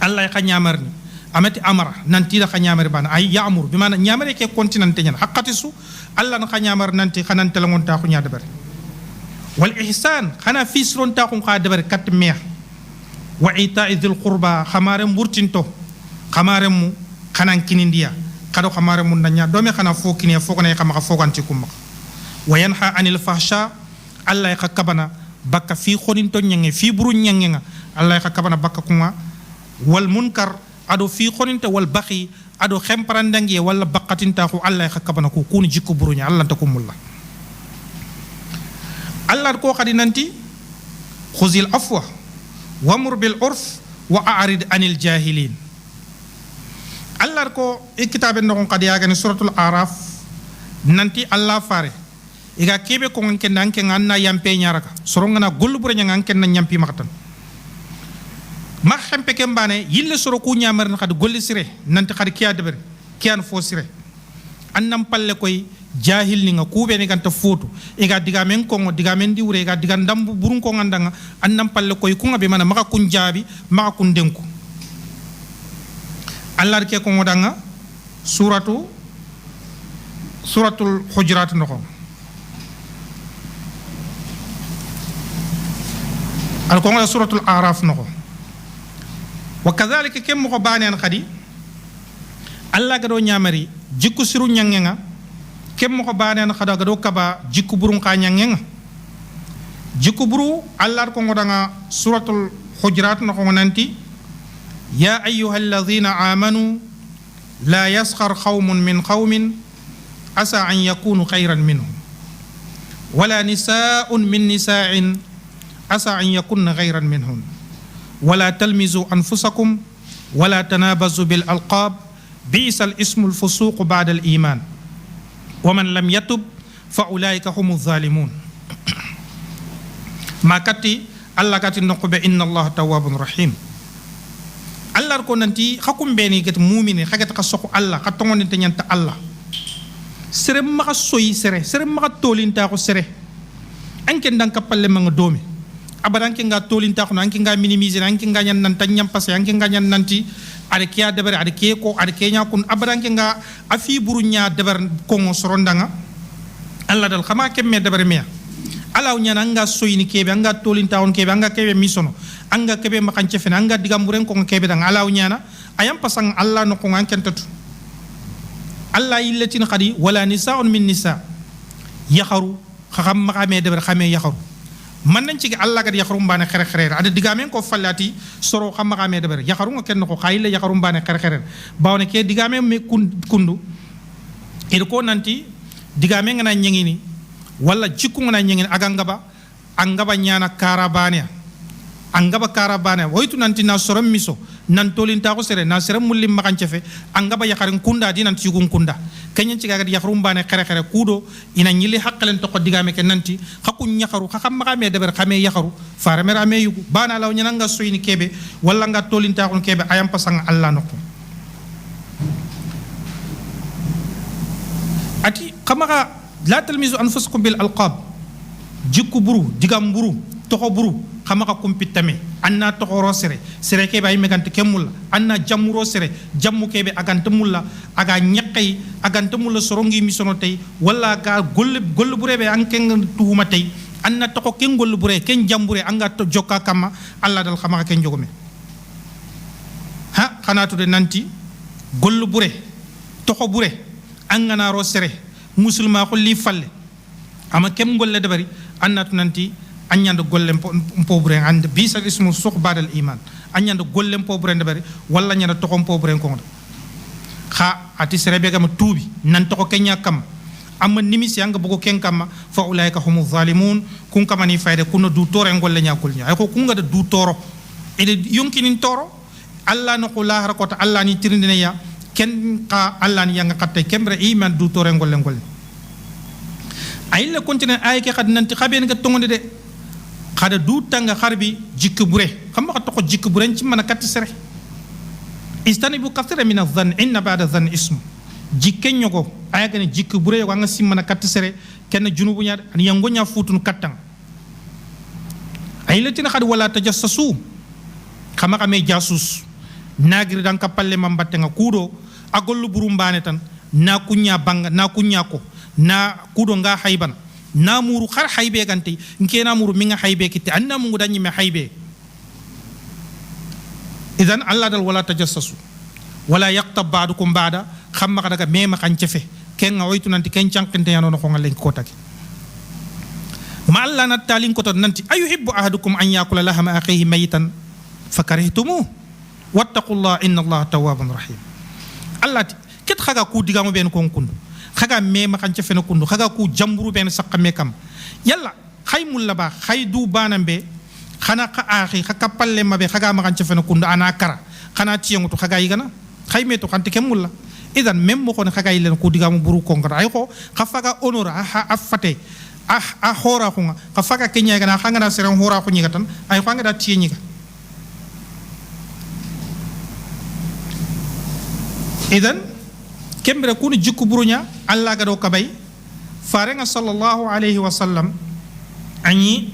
allah ya khanyamarni amati amara nanti la khanyamare bana ay ya'mur bi mana nyamare ke kontinante nyen haqqati su alla na khanyamar nanti khanante la ngonta khu nya debar wal ihsan khana fisron ta khu kha debar kat meya wa ita'i dhil qurba khamare murtinto khamare mu khanan kinindiya kado khamare mu nanya dome khana fo kiniya fo kone khama fo ganti kumma wa yanha anil fahsha alla ya kabana bakka fi khoninto nyange fi buru nyange nga alla ya kabana bakka kuma wal munkar ado fi khoninta wal bakhi ado xemparandangi wala baqatinta ko alla ya kabana ko kunu jikko burunya alla ta kumulla alla ko khadi nanti khuzil afwa wamur bil urf wa a'rid anil jahilin allah ko ikitabe no qad yaga ni suratul araf nanti allah fare iga kebe ko ngen nanke nganna yampe nyaraka soronga na gollu bure nyanga ngen na nyampi makatan ma xempe ke mbane yille soro ku nyamar na qad golli sire nanti qad kiya deber kiyan fo sire annam palle koy jahil ni nga kube ni ganta foto iga diga men ko diga men di wure iga diga ndambu burun ko ngandanga annam palle koy ku ngabe mana maka kun jaabi maka kun denku allah ke ko modanga suratul hujurat noko al ko ngala suratul araf noko wa kadhalika kem ko banen khadi allah gado nyamari jikku siru nyangenga kem ko banen khada gado kaba jikku burun ka nyangenga jikku buru allah ko ngodanga suratul hujurat noko nanti يا أيها الذين آمنوا لا يسخر قوم من قوم عسى أن يكونوا خيرا منهم ولا نساء من نساء عسى أن يكون خيرا منهم ولا تلمزوا أنفسكم ولا تنابزوا بالألقاب بئس الاسم الفسوق بعد الإيمان ومن لم يتب فأولئك هم الظالمون ما كتي الله كتي نقبة إن الله تواب رحيم allah ko nanti hakum beni get mu'mini hagat ka soko allah ka tongon te nyanta allah sere ma soyi sere ma tolinta ko sere anke ndan ka palle ma domi abadan ke nga tolinta ko anke nga minimiser anke nga nyan nan tan nyam passe anke nga nyan nanti are kiya debar are ke ko are ke nya kun abadan ke nga afi buru nya debar ko ngo sorondanga allah dal khama ke me debar me alaw nyana nga soyini kebe anga tolinta on kebe anga kebe misono anga kebe makanche fena anga digamburen ko kebe dang alaw nyana ayam pasang allah no ko nganken tatu allah illatin khadi wala nisaa'un min nisa yakharu kham makame deber khame yakharu man nañ ci allah gad yakharu mbane xere xere ada digamen ko fallati soro xam makame deber yakharu nga ken ko khayile yakharu mbane xere xere bawne ke digamen me kundu il ko nanti digamen nga nyengini wala jikku ngana nyengin agangaba angaba nyana karabania angaba karabania woytu nanti na sorom miso nan tolinta ko sere na sere mullim makancefe angaba yakharin kunda di nanti yugun kunda kenyen ci gagadi yakhrum bane xere xere kudo ina nyili hakkalen to ko digame ke nanti hakku nyakharu kham makame deber khame yakharu fare mera me yugu bana law nyana nga soyni kebe wala nga tolinta ko kebe ayam pasang allah nokko ati kamaka لا تلمزوا أنفسكم بالألقاب جيكو برو ديغام برو توخو برو خماكا كومبيتامي أنا توخو روسري سري كيبا يمغانت كيمولا أنا جامو روسري جامو كيبا أغانت مولا أغا نيقي أغانت مولا سرونغي ميسونو تاي ولا أغا غول بوري بي أنكين توما تاي أنا توخو كين غول بوري كين جامبوري أنغا جوكا كاما الله دال خماكا كين جوغمي ها خناتو دي نانتي غول بوري توخو بوري أنغانا روسري musulma ko li falle ama kem golle de bari annatu nanti anyando gollem pobre and bisa ismu suq badal iman anyando gollem pobre de bari walla nyanda tokom pobre ko kha ati serebe gam tubi nan to ko kenya kam amma nimisi anga bugo ken kam fa ulaika humu zalimun kun kamani fayde kuno du tore golle nyakul nya ay ko kunga de du toro ede yonkinin toro alla no ko lahara ko ta alla ni tirindine ya ken ka allah ni yanga katte kembre iman du tore ngolle ay la continue ay ke xad nanti xaben nga tongonde de xada du tanga xarbi jikk bure xam nga to ko jikk bure ci mëna kat sere istani bu kathira min adh-dhann inna ba'da dhann ism jikke ñogo ay ga ne jikk bure ko nga sim mëna kat sere ken junubu ñaar an yango ñaa futun katang ay la tin xad wala tajassasu xama xame jasus nagiri dan kapalle man battenga kudo a gollu burumbane tan na kunya banga na kunya ko na kudo nga hayban na muru har haybe gante nke na muru minga haybe kitte anna mungu danyi me haybe idan allah dal wala tajassasu wala yaqtab ba'dukum ba'da khamma daga mema kan cefe ken ngoytu nanti ken cankinte yano no ngal ko taki ma allah na talin ko ton nanti ayuhibbu ahadukum an yakula lahama akhihi mayitan fakarihtumu wattaqullaha inna allaha tawwabun rahim allah ket khaga ku digamu ben ko kundu khaga mema kan cefe no kundu khaga ku jamburu ben sakame kam yalla khaymul laba khaydu banambe khana ka akhi khaka palle mabe khaga ma kan cefe no kundu ana kara khana tiyangutu khaga yigana khaymetu kanti kemulla idan même mo xone xagay len ko digamu buru ko ngara ay ko khafaga honor a fate a hora ko khafaga kenya gana khangana sere hora ko nyiga tan ay ko ngada tiye nyiga idan kembre kunu jikku burunya alla ga do kabay farenga sallallahu alayhi wa sallam ani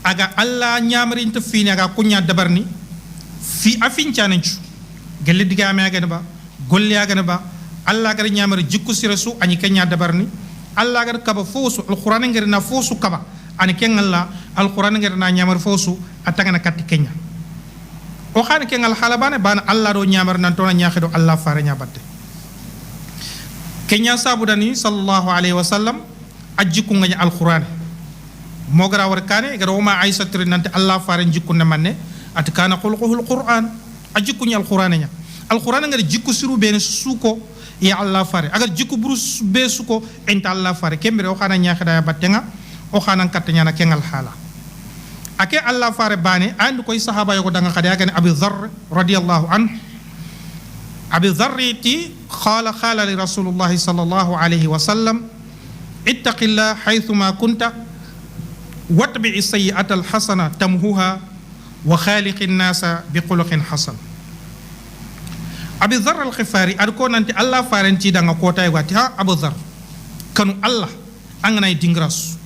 aga alla nyamrin to fini aga kunya dabarni fi afin chananchu gelle digame aga ba golle agana ba allah gar nyamar jikku sirasu ani kenya dabarni allah gar kaba fosu alquran ngir na fosu kaba ani ken allah alquran ngir na nyamar fosu atagana kat kenya o xana ken al halabane bana allah do nyamar nan tona nyaxido allah fare nya batte kenya sabudani sallallahu alaihi wasallam ajikku ngani alquran mo gara war kane gara ma aisha trinante allah fare jikku ne manne at kana khulquhul quran ajikku ni alquran nya alquran ngar jikku siru ben suko ya allah fare agar jikku buru be suko enta allah fare kembere o xana nyaxida battenga o xana katnya na kengal hala ake allah fare bane and koy sahaba yoko danga xade agane abi dharr radiyallahu an abi dharriti qala li rasulullah sallallahu alayhi wa sallam ittaqillah haythuma kunta watbi sayyi'ata alhasana tamhuha wa khaliqin nasa biquluqin hasan abi dharr al-khifari adko nanti allah farenti danga kota e wati ha abu dharr kanu allah angana dingras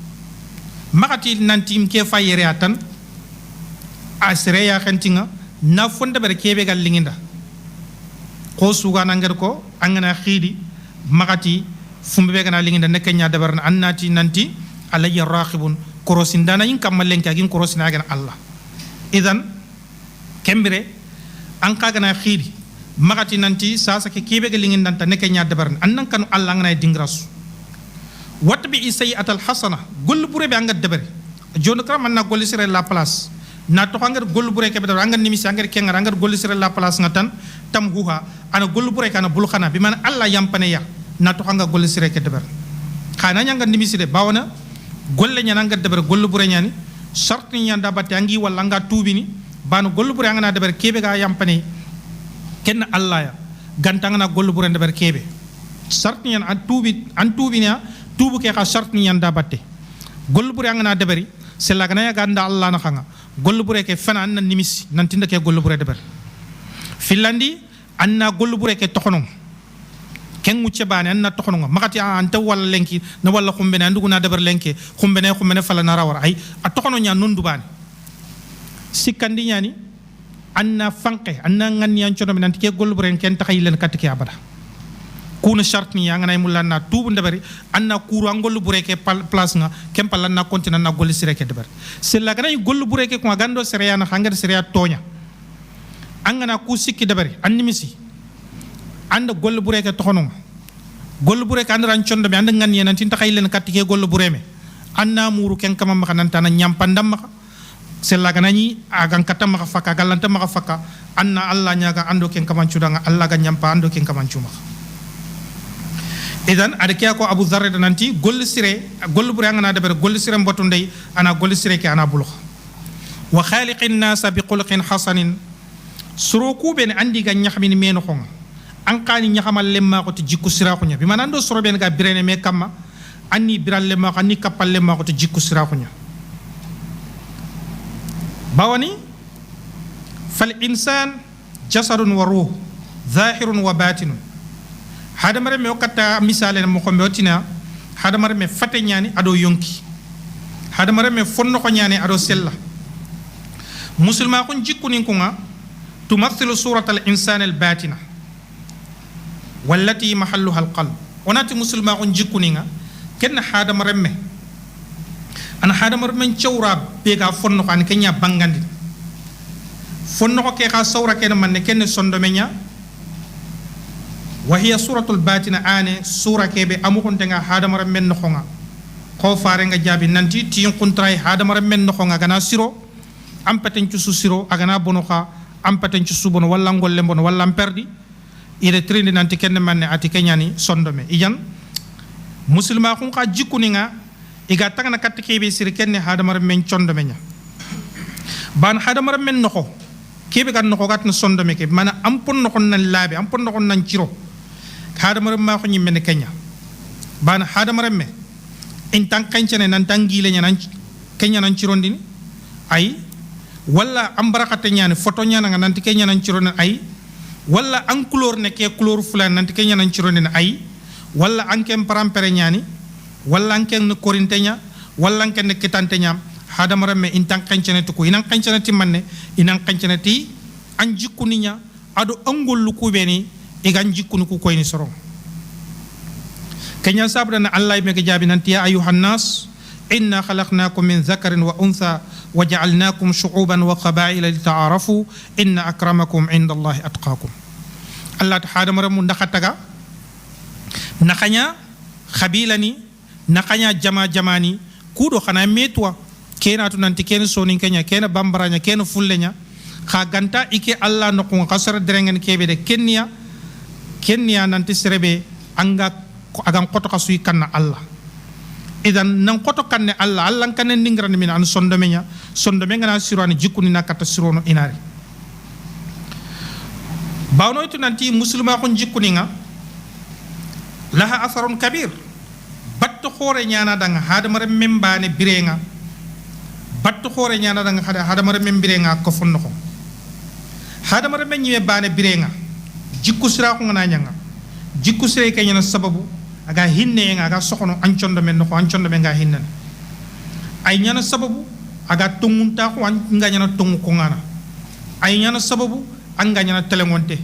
makati nanti mke fayere atan asre ya khantinga na fonda ber kebe gal linginda ko suga nangar ko angana khidi makati fumbe be gana linginda nekanya dabarna annati nanti alayya raqibun korosindana yin kamallen kagin korosina gana allah idan kembere an kagana khidi magati nanti sasa ke kebe gelingin nanta neke nya dabarna annan kanu allah ngana dingras watbi sayyi'atal hasana gol bure be anga dabare jono kram na gol sire la place na to hangar gol bure ke be anga nimisi anga kengar anga gol sire la place ngatan tam huha ana gol bure kana bul khana bi man allah yampane ya na to hanga gol sire ke dabar khana nyanga nimisi de bawana gol nya nanga dabar gol bure nyani shart ni nyanda batte angi walla nga tubini banu gol bure anga na dabar kebe ga yampane ken allah ya gantanga gollu burende ber kebe sart ni an tubi nya tubu ke ka sart ni yanda batte gollu bure ngana deberi sella gana ya ganda allah na khanga gollu bure ke fana an nimisi nan tinda ke gollu bure deber filandi anna gollu bure ke tokono ken mucce bani anna tokono makati an taw wala lenki na wala khumbene andugo na deber lenke khumbene fala na rawar ay a tokono nya nondu bani sikandi nyani anna fanqe anna ngani an chono nanti ke gollu buren ken taxay len katike abada kuna shart ni nga nay mulanna tubu ndabari anna kuru an gollu bure ke place nga kem palanna kontina na gollu sire ke debar sella gana gollu bure ke ko gando sere yana hangar sere tonya angana ku sikki debari anni misi anda gollu bure ke toxono gollu bure ke andran chondo be anda ngani nanti taxay len katike gollu bure me anna muru ken kama makananta na nyampandam maka sella ganani agan katam maka faka galanta maka faka anna allah nyaga ando ken kamanchu danga allah ga nyampa ando ken kamanchu maka idan ada kiya ko abu dharr nanti gol sire gol bure ngana deber gol sire mbotu ndey ana gol sire ke ana bulukh wa khaliqin nas bi khuluqin hasanin suruku ben andi ga nyaxmini meno xonga an qani nyaxamal lemma ko ti jikku sira ko nya bi manando soro ben ga birene me kamma anni biral lemma ko anni kapal lemma ko ti jikku sira ko nya bawani fal insan jasadun wa ruh zahirun wa batinun hada mare me okata misale mo ko meotina hada mare me fate nyani ado yonki hada mare me fonno ko nyani ado sella musulma ko jikku nin ko nga tumathilu surat al insani al batina wallati mahalluha al qalb onati musulma on jikkuninga ken hadama remme ana hadama remme cewra be ga fonno ko an kenya bangandi fonno ko ke ka sawra ken manne ken sondo menya wa hiya suratul batina ane sura kebe amukunte nga hadama remme no khonga ko faare nga jabi nanti tiyin kuntray hadama remme no khonga gana siro am paten ci su siro agana bono kha am paten ci su bono walla ngolle bono walla am perdi ire trindi nanti ken manne ati kenyani sondome ijan muslima khun kha jikuni nga iga tagna kat kebe sir ken hadama remme condome nya ban hadama remme no kho kebe gan no kho gat no sondome ke mana am pon no kon nan labe am pon no kon nan ciro hadama remme ko nyimme ne kenya ban hadama remme in tan kancene nan tangile nya nan kenya nan cirondini ay walla am barakate ñani photo ñana nga nanti kenya nan cirondini ay walla an couleur ne ke couleur fulan nanti kenya nan cirondini ay walla an kem parampere ñani walla an ken korinte nya walla an ken kitante nya hadama remme in tan kancene to ko inan kancene ti manne inan kancene ti an jikuni nya ado angol lu kubeni igan jikunu ku koyni soro kenya sabdana allah me ke jabi nanti ya ayuhan nas inna khalaqnakum min dhakarin wa untha wa ja'alnakum shu'uban wa qaba'ila lita'arafu inna akramakum 'inda allahi atqakum allah ta hadama ramu ndaxataga nakanya khabilani nakanya jamani kudo khana metwa kena to nanti kena sonin kenya kena bambaranya kena fullenya kha ganta ike allah no ko khasara derengen kebe de kenya nanti serebe anga agan koto kasui kanna allah idan nan koto kanne allah kanne ningrani min an sondomenya ngana sirani jikuni nakata sirono inari bawno itu nanti muslima kon jikuni nga laha atharun kabir batto khore nyana danga hadamare membane birenga batto khore nyana danga hadamare membirenga ko fonno ko hadamare men nyiwe bane birenga jikku sira ko ngana nyanga jikku sira kanyana sababu aga hinne nga aga sokono ancondo men ko ancondo men nga hinnan ay nyana sababu aga tungunta ko nga nyana tungu ko ngana ay nyana sababu anga nyana telengonte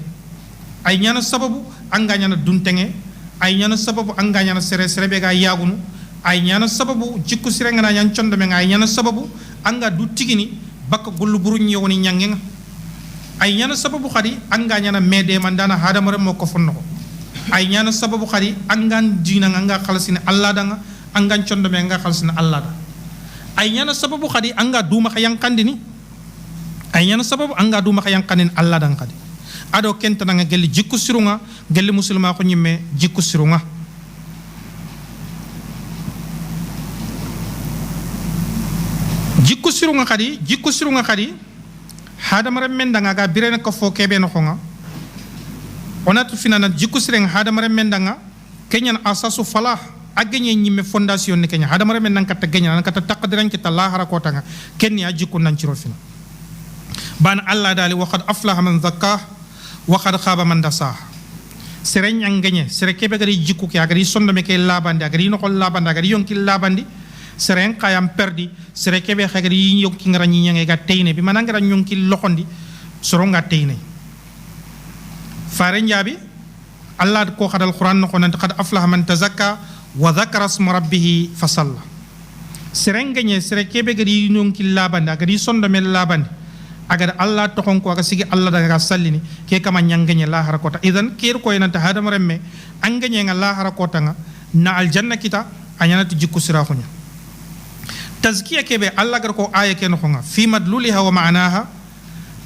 ay nyana sababu anga nyana duntenge ay nyana sababu anga nyana sere be ga yagunu ay nyana sababu jikku sire ngana nyan condo men ay nyana sababu anga du tigini bakka gollu buru nyewoni nyangenga ay nyana sababu khadi anga nyana mede mandana hadamare mo ko fonno ko ay nyana sababu khadi angan dina nga khalsine allah danga angan condo men nga khalsine allah da ay nyana sababu khadi anga duma khayang kandini ay nyana sababu anga duma khayang kanin allah danga khadi ado kenta nga gelli jikku sirunga gelli muslima ko nyimme jikku sirunga jikku sirunga khadi hadamare men danga ga birena ko fo kebe no khonga onatu finana jikku sireng hadamare men danga kenyan asasu falah agenye nyimme fondation ne kenya hadamare men nan kata genya nan kata taqdiran kita lahara kotanga kenya jikku nan ciro fina ban allah dali wa qad aflaha man zakkah wa qad khaba man dasah sereng angenye sere kebe gari jikku ke agari sondo me ke labandi agari no ko labandi agari yonki labandi sereng kayam perdi sere kebe khagari yonki ngara nyange ga teyne bi manangara yonki lokondi soronga teyne fare njabi allah ko khadal qur'an no konant qad aflaha man tazakka wa dhakara isma rabbih fa salla serenganye sere kebe gari yonki labandi agari sondo me labandi agar allah to kon ko aga sigi allah daga sallini ke kama nyanganye la harakota idan kir ko yenanta hadam remme anganye nga la harakota nga na aljanna kita anyana to jikku sirahunya tazkiya kebe allah gar ko aya ken ko nga fi madluliha wa ma'naha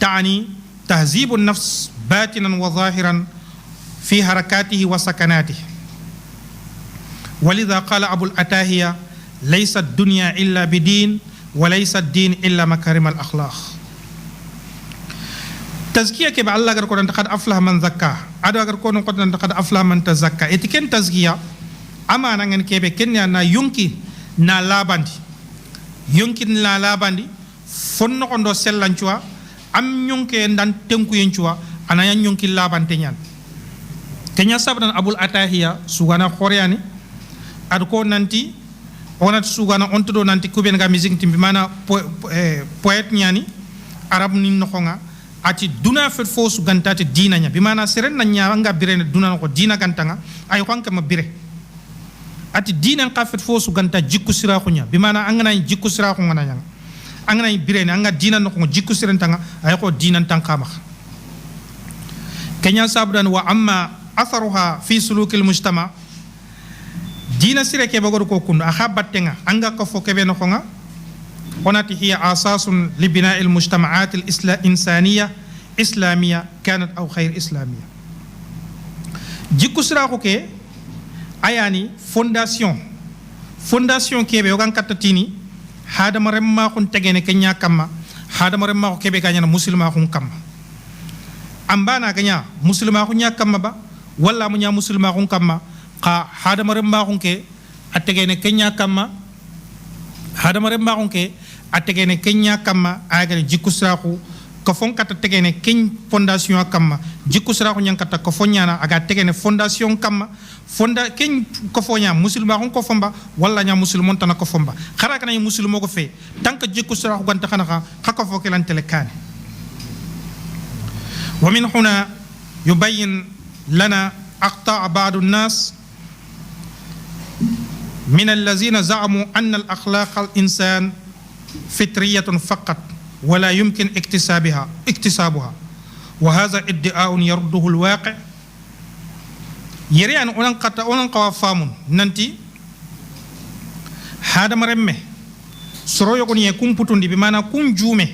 ta'ani tahzibu an-nafs batinan wa zahiran fi harakatihi wa sakanatihi walidha qala abul atahiya laysa ad-dunya illa bidin wa laysa ad-din illa makarim al-akhlaq tazkiya ke ba Allah gar ko dan qad aflaha man zakka ado gar ko non ko dan qad aflaha man tazakka etiken tazkiya amana ngen kebe kenya na yonki na labandi fonno ko ndo sellancuwa am nyonke ndan tenku yencuwa anaya nyonki labante nyan kenya sabdan abul atahiya sugana khoryani ad ko nanti onat sugana onto do nanti kuben ga musique timbi mana poète nyani arab ni no khonga ati duna fet fo su ganta te dina nya bimana seren na nya nga birene duna ko dina gantanga ay xonka ma bire ati dina ka fet fo su ganta jikku sira xunya bimana angana jikku sira xu ngana nya angana birene anga dina no ko jikku siren tanga ay ko dina tanka ma kenya sabdan wa amma atharuha fi sulukil mujtama dina sire ke bagor ko kundu a khabatenga anga ko fo kebe no nga onati hiya asasun li bina'il mujtama'at al insaniya islamiyya kanat aw khayr islamiyya jikku sira ko ke ayani fondation kebe o kan katatini hadama remma khun tegene kenya kamma hadama remma ko kebe kanya muslima khun kamma ambana kanya muslima khun nya kamma ba walla mu nya muslima khun kamma ka hadama remma khun ke ategene kenya kamma hadama remma khun ke ategene kenya kamma agare jikku siraku ko fon kata tegene ken fondation kamma jikku siraku nyang kata ko fonyana aga tegene fondation kamma ken ko fonya muslima khun ko fomba walla nya muslimon tan ko fomba khara kana muslimo ko fe tanka jikku siraku ganta khana ka ko fo kelan telekane wa min huna yubayyin lana aqta' ba'd an-nas من الذين زعموا أن الأخلاق الإنسان فطرية فقط ولا يمكن اكتسابها وهذا ادعاء يرده الواقع يري أن أولن قوافام ننتي هذا مرمى سرو يكون يكون بطن بمعنى كون جومه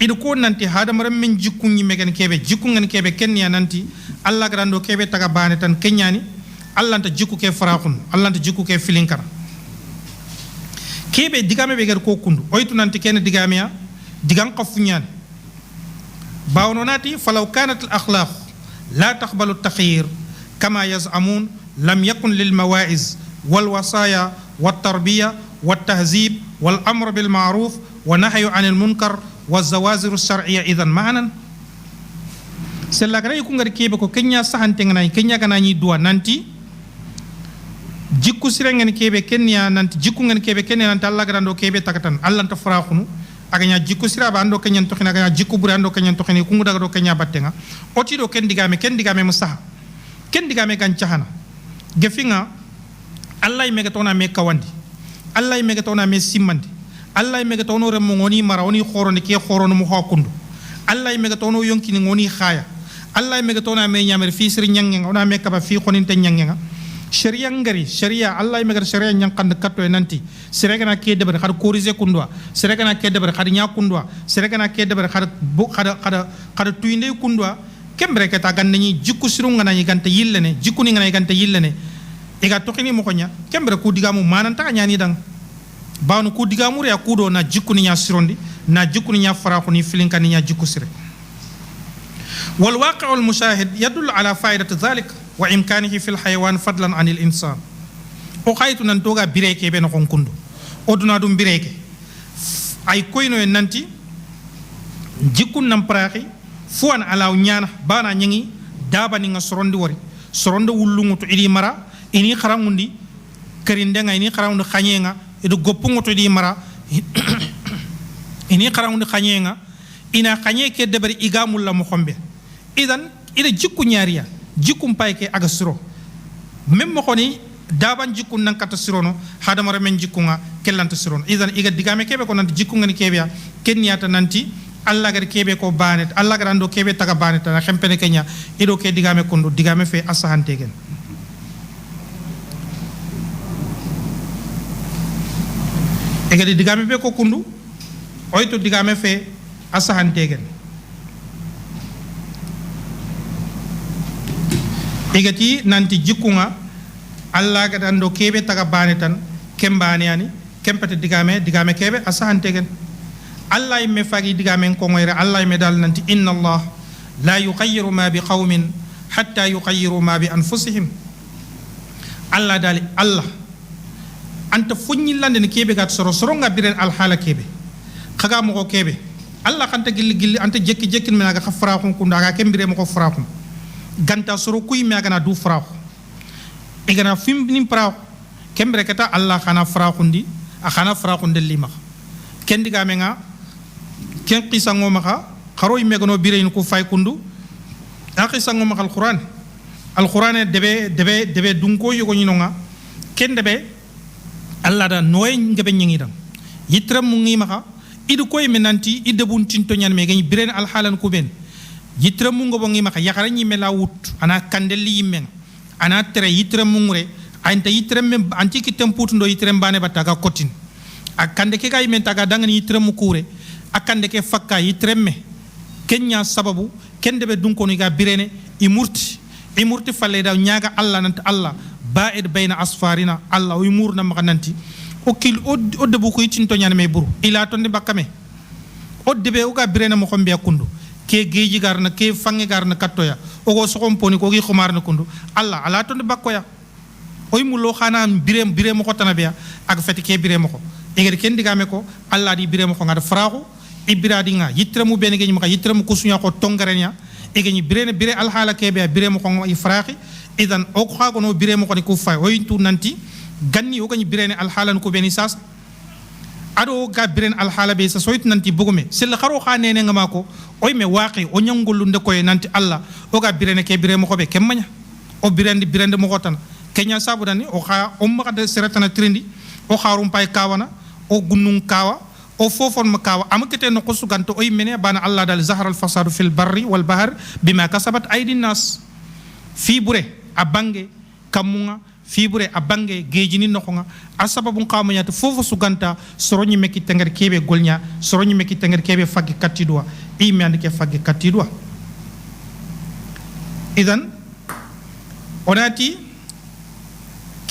إذا كون ننتي هذا مرمى جيكون يمكن كيبه جيكون كيبه كنيا ننتي الله كراندو كيبه تكابانه تن كنياني Allah ta jikku ke farakun Allah ta jikku ke filinkara kebe digame be gar ko kundu oytu nanti ken digame ya digan qafunyan bawnonati falaw kanat al akhlaq la taqbalu at takhyir kama yaz'amun lam yakun lil mawaiz wal wasaya wat tarbiya wat tahzib wal amr bil ma'ruf wa nahyu anil munkar waz zawazir as shar'iyya idhan ma'nan sella gara yiku ngar kebe ko kenya sahante ngana kenya kana ni duwa nanti jikku sirengen kebe kenya nanti jikku ngen kebe kenya nanti Allah grando kebe takatan Allah ta farakhunu aganya jikku siraba ando kenya to khina aganya jikku buri ando kenya to khini kungu daga do kenya battenga oti do ken digame musaha ken digame kan chahana gefinga Allah mega tona me kawandi Allah mega tona me simmandi Allah mega tono rem ngoni mara oni khoroni ke khorono mu hakundu Allah mega tono yonkini ngoni khaya Allah mega tona me nyamer fi sir nyangen ona me kaba fi khonin te nyangen sharia ngari sharia Allah megar sharia nyang kan katto nanti seregana ke debar khad korise kundwa seregana ke debar khad nya kundwa seregana ke debar khad khad tuinde kundwa kembre ke ta ganni jikku siru ngana ni gante yillene jikku ni ngana gante yillene e ga tokini mo konya kembre ku digamu manan ta nyani dang bawnu ku digamu ya kudo na jikku ni nya sirondi na jikku ni nya farahu ni filinka ni nya jikku sire wal waqi'u al mushahid yadullu ala fa'idati dhalika wa imkanihi fil hayawan fadlan anil insan o khaytu nan toga bireke be no konkundu oduna dum bireke ay koyno en nanti jikun nam praxi fuan alaw nyana bana nyangi daba ni nga sorondi wori soronde wulungu to idi mara ini kharamundi kerinde nga ini kharamundi khanyenga edo goppungu to idi mara ini kharamundi khanyenga ina khanye ke debari igamul la mo khombe idan ida jikku nyariya jikum payke aga siro même mo xoni daban jikun nan kata sirono hadama remen jikunga kellanta sirono idan iga digame kebe ko nanti jikunga ni kebe ya kenniyata nanti Allah gar kebe ko banet Allah gar ando kebe taga banet na xempene kenya ido ke digame kundu digame fe asahante gen ega digame be ko kundu oyto digame fe asahante gen igati nanti jikunga Allah ga dando kebe taga banetan kembani ani kempete digame kebe asahante gen Allah me fagi digame ko ngoyre Allah me dal nanti inna Allah la yughayyiru ma bi qaumin hatta yughayyiru ma bi anfusihim Allah dali Allah anta funyi lande kebe gat soro nga biren al hala kebe kaga mo ko kebe Allah kanta gilli anta jekki mina ga khafra ko ndaga kembire mo ko fra ko ganta soro kuy me gana du fra ko igana fim nim pra kembere kata Allah khana fra ko ndi a khana fra ko ndel lima ken diga me nga ken qisa ngoma kharo yimme gono bireyin ku fay kundu akhi sango ma alquran debe dunko yogo nyinonga ken debe alla da noy ngebe nyingidam yitram mu ngi maka idu koy menanti idebun tinto nyan me gani biren alhalan ku ben yitram mu ngobo ngi maka yakara nyi mela wut ana kandeli yimen ana tere yitram mu ngure anta yitram me anti kitem putundo yitram bane bataga kotin akande ke kay men taga dangani yitram mu kure akande ke fakka yitram me kenya sababu kende be dunko ni ga birene imurti falle da nyaaga alla nanta alla ba'id bayna asfarina alla o imurna makananti o kil o debu ko yitinto nyane me buru ila tonde bakame o debe o ga birene mo xombe kundu ke geji garna ke fange garna kattoya o go sokom poni ko gi xumarna kundu alla ala tonde bakkoya o imulo xana bire mo xotana be ak feti ke bire mo ko egere ken digame ko alla di bire mo ko ngada faraxu ibiradi nga yitramu bene geñi maka yitramu kusunya ko tongarenya e geñi bire alhala kebe bire mo ko ifraqi idan o ko xago no bire mo ko ni ku fay o yintu nanti ganni o gañi bire alhala ko beni sas ado ga bire alhala be sa soyit nanti bugume sel xaro xa nene nga mako oy me waqi o nyangulu nde koy nanti alla o ga bire ke bire mo ko be kemanya o bire mo ko tan kenya sabu dani o xa o ma de seretana trindi o xarum pay kawana o gunnun kawa o fofon makawa amakete no kusuganto oy mene bana Allah dal zahara al fasadu fil barri wal bahr bima kasabat aydin nas fi bure abange kamunga fi bure abange gejini no nga asababun qamanya to fofo suganta soronni meki tenger kebe golnya soronni meki tenger kebe fagge katidwa imi andike fagge katidwa idan onati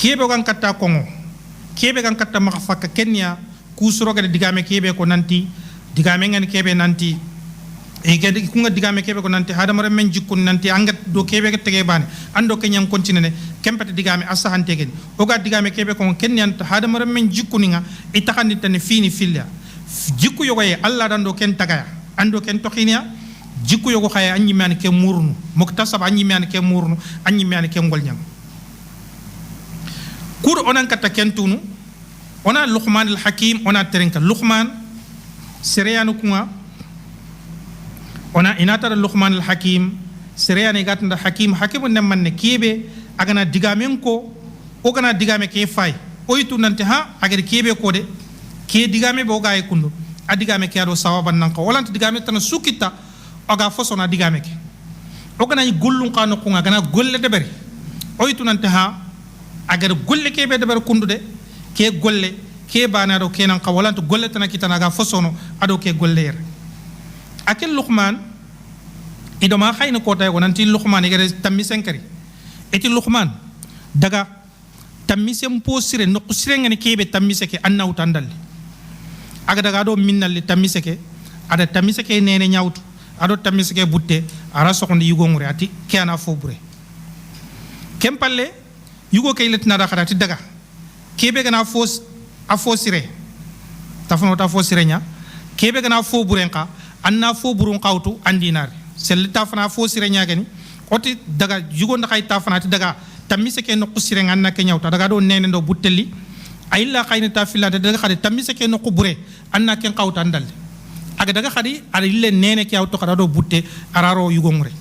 kebe gan katta kongo kebe gan katta maka fakka kenya kusuro ga digame kebe ko nanti digame ngani kebe nanti e gadi kunga digame kebe ko nanti hadamare men jikkun nanti angat do kebe ga tege bane ando kenyam continue kempete digame asahante gen o ga digame kebe ko kenyan hadamare men jikkuninga itakandi tan fini filla jikku yogo e alla dando ken tagaya ando ken tokinia jikku yogo khaya anyi man ke murnu muktasab anyi man ke murnu anyi man ke ngol nyam kur onan kata kentunu ona luqman al hakim ona terenka luqman sereyanu kunga ona inata luqman al hakim sereyani gatanda hakim ne manne kebe agana digamen ko o gana digame ke fay oyitu nante ha agere kebe ko de ke digame bo gaay kundu adigame ke ado sawaban nan ko walanta digame tan sukita oga fosona digame ke o gana gollun qano kunga gana golle de bari oyitu nante ha agere golle kebe de bari kundu de ke golle ke bana do kenan qawalanto golle tan kitana ga fosono ado ke golle yer akel luqman idoma khayna ko tay wonanti luqman igere tammi senkari eti luqman daga tammi sem po sire no sire ngani kebe tammi seke annaw tandalle aga daga do minnalli tammi seke ada tammi seke nene nyawtu ado tammi seke butte ara sokonde yugo ngure ati keana fo bure kempalle yugo kay letna da khadati daga kebe gana fos a fosire tafono ta fosire nya kebe gana fo burenka anna fo burun qawtu andinar sel tafana fosire nya gani oti daga jugo ndakay tafana ti daga tamise ke no qusire nganna ke nyawta daga do nene ndo buttelli ayilla khayna ta filante daga khadi tamise ke no qubure anna ken qawta andal aga daga khadi ari le nene ke awto khada do butte araro yugo ngure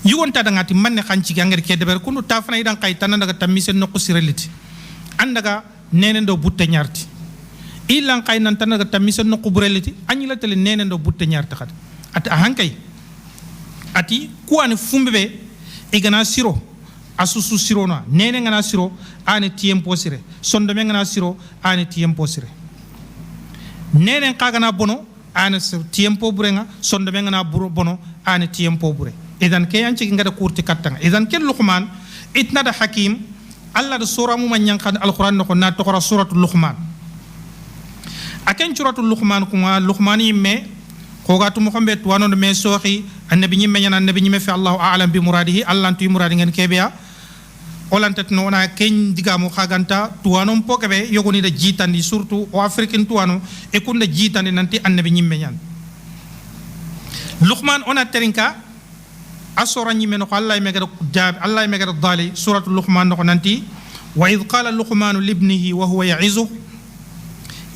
yugon ta daga ti manne khanci ganger ke deber kunu tafana idan kay tan daga tamise no qusire liti andaga nene ndo butte ñarti ilan kay nan tan daga tamise no qubreliti anyi la tele nene ndo butte ñarti khat at hankay ati ku an fumbe e gana siro asusu siro no nene ngana siro ane tiempo sire sondo me ngana siro ane tiempo sire nene ka gana bono ane tiempo burenga sondo me ngana bono ane tiempo bure idan ke yanci ngada kurti kattanga idan ken luqman itna da hakim Allah da sura mu man yankan alquran no na to suratul luqman aken suratul luqman kuma luqman yimme ko gatu mo xambe to wano me soxi annabi nyimme nyana annabi nyimme fi Allahu a'lam bi muradihi Allah tu muradi ngeen kebeya olantat no na ken digamu khaganta to wano pokebe yogoni da jitandi surtout o africain to wano e kunna jitandi nanti annabi nyimme nyan luqman ona terinka asora nyimme no Allah megara jab Allah megara dali suratul luqman no nanti wa id qala luqman li ibnihi wa huwa ya'izu